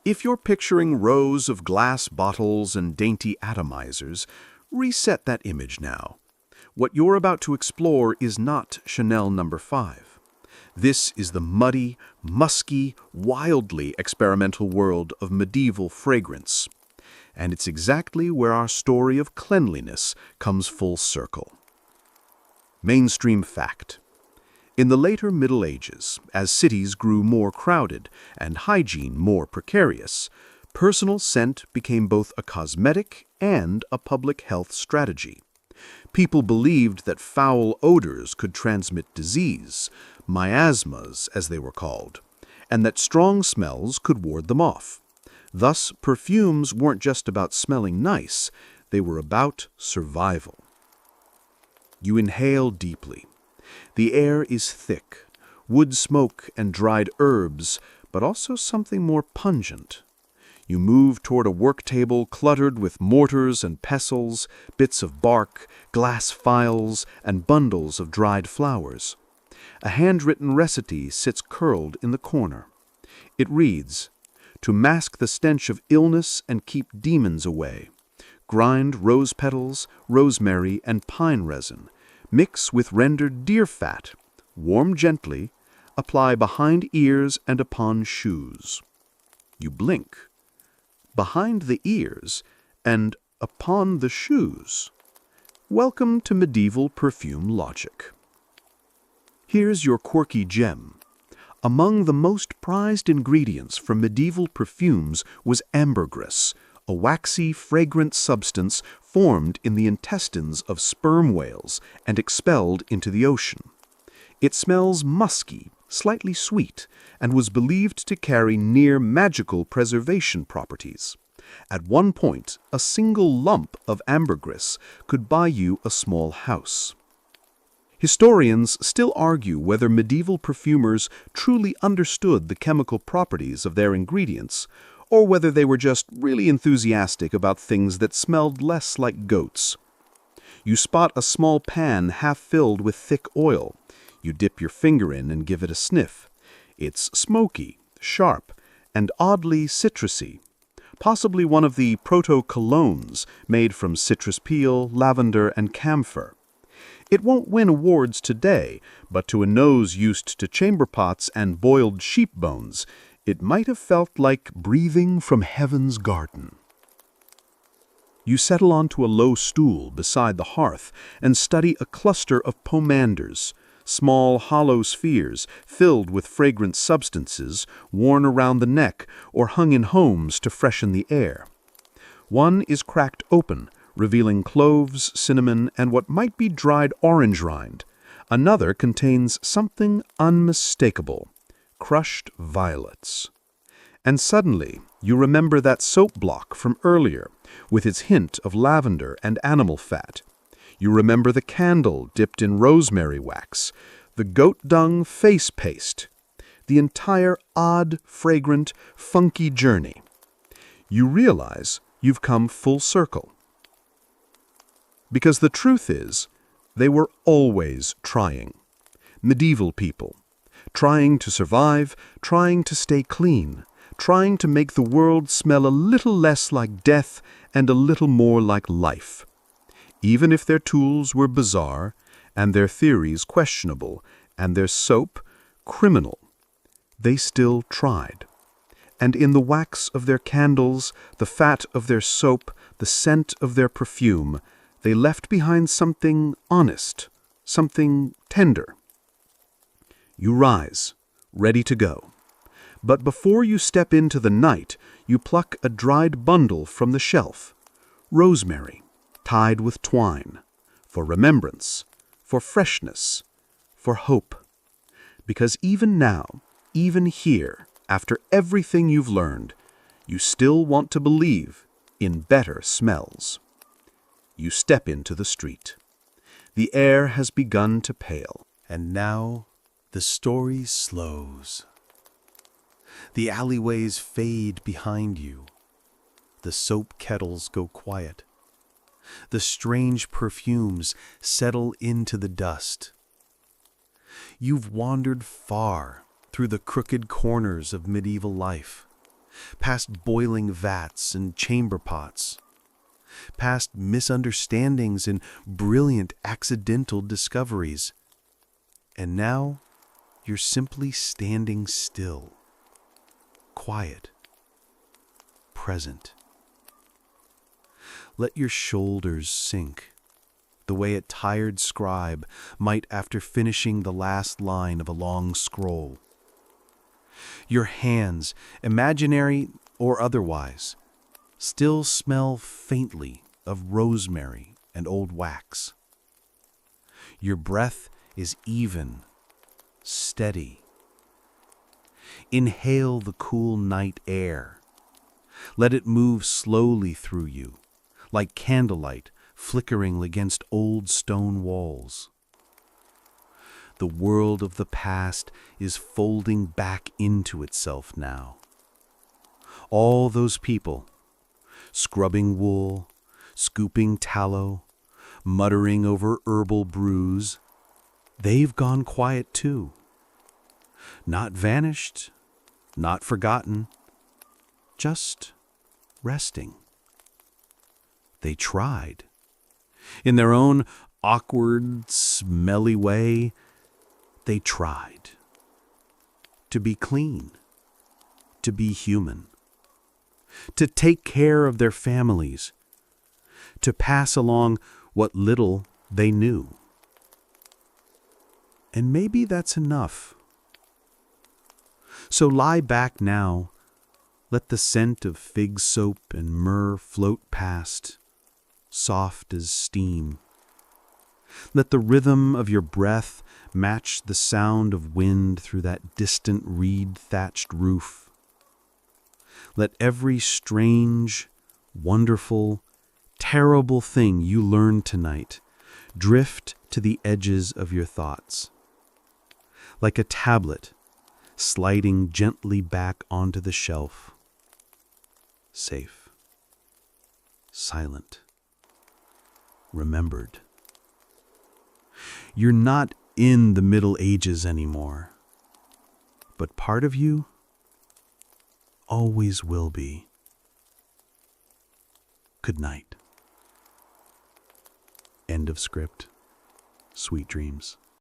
If you're picturing rows of glass bottles and dainty atomizers, reset that image now. What you're about to explore is not Chanel No. 5. This is the muddy, musky, wildly experimental world of medieval fragrance. And it's exactly where our story of cleanliness comes full circle. Mainstream fact. In the later Middle Ages, as cities grew more crowded and hygiene more precarious, personal scent became both a cosmetic and a public health strategy. People believed that foul odors could transmit disease, miasmas as they were called, and that strong smells could ward them off. Thus, perfumes weren't just about smelling nice, they were about survival. You inhale deeply. The air is thick, wood smoke and dried herbs, but also something more pungent. You move toward a work table cluttered with mortars and pestles, bits of bark, glass files, and bundles of dried flowers. A handwritten recipe sits curled in the corner. It reads, "To mask the stench of illness and keep demons away. Grind rose petals, rosemary, and pine resin. Mix with rendered deer fat. Warm gently. Apply behind ears and upon shoes." You blink. Behind the ears and upon the shoes. Welcome to medieval perfume logic. Here's your quirky gem. Among the most prized ingredients for medieval perfumes was ambergris, a waxy, fragrant substance formed in the intestines of sperm whales and expelled into the ocean. It smells musky, slightly sweet, and was believed to carry near magical preservation properties. At one point, a single lump of ambergris could buy you a small house. Historians still argue whether medieval perfumers truly understood the chemical properties of their ingredients, or whether they were just really enthusiastic about things that smelled less like goats. You spot a small pan half filled with thick oil. You dip your finger in and give it a sniff. It's smoky, sharp, and oddly citrusy, possibly one of the proto-colognes made from citrus peel, lavender, and camphor. It won't win awards today, but to a nose used to chamber pots and boiled sheep bones, it might have felt like breathing from heaven's garden. You settle onto a low stool beside the hearth and study a cluster of pomanders, small hollow spheres filled with fragrant substances worn around the neck or hung in homes to freshen the air. One is cracked open, revealing cloves, cinnamon, and what might be dried orange rind. Another contains something unmistakable, crushed violets. And suddenly, you remember that soap block from earlier, with its hint of lavender and animal fat. You remember the candle dipped in rosemary wax, the goat dung face paste, the entire odd, fragrant, funky journey. You realize you've come full circle. Because the truth is, They were always trying. Medieval people. Trying to survive, trying to stay clean, trying to make the world smell a little less like death and a little more like life. Even if their tools were bizarre, and their theories questionable, and their soap criminal, they still tried. And in the wax of their candles, the fat of their soap, the scent of their perfume, they left behind something honest, something tender. You rise, ready to go. But before you step into the night, you pluck a dried bundle from the shelf. Rosemary, tied with twine, for remembrance, for freshness, for hope. Because even now, even here, after everything you've learned, you still want to believe in better smells. You step into the street. The air has begun to pale. And now the story slows. The alleyways fade behind you. The soap kettles go quiet. The strange perfumes settle into the dust. You've wandered far through the crooked corners of medieval life, past boiling vats and chamber pots, past misunderstandings and brilliant accidental discoveries. And now you're simply standing still, quiet, present. Let your shoulders sink, the way a tired scribe might after finishing the last line of a long scroll. Your hands, imaginary or otherwise, still smell faintly of rosemary and old wax. Your breath is even, steady. Inhale the cool night air. Let it move slowly through you, like candlelight flickering against old stone walls. The world of the past is folding back into itself now. All those people, scrubbing wool, scooping tallow, muttering over herbal brews, they've gone quiet too. Not vanished, not forgotten, just resting. They tried. In their own awkward, smelly way, they tried to be clean, to be human, to take care of their families, to pass along what little they knew. And maybe that's enough. So lie back now, let the scent of fig soap and myrrh float past, soft as steam. Let the rhythm of your breath match the sound of wind through that distant reed-thatched roof. Let every strange, wonderful, terrible thing you learned tonight drift to the edges of your thoughts. Like a tablet sliding gently back onto the shelf. Safe, silent, remembered. You're not in the Middle Ages anymore, but part of you always will be. Good night. End of script. Sweet dreams.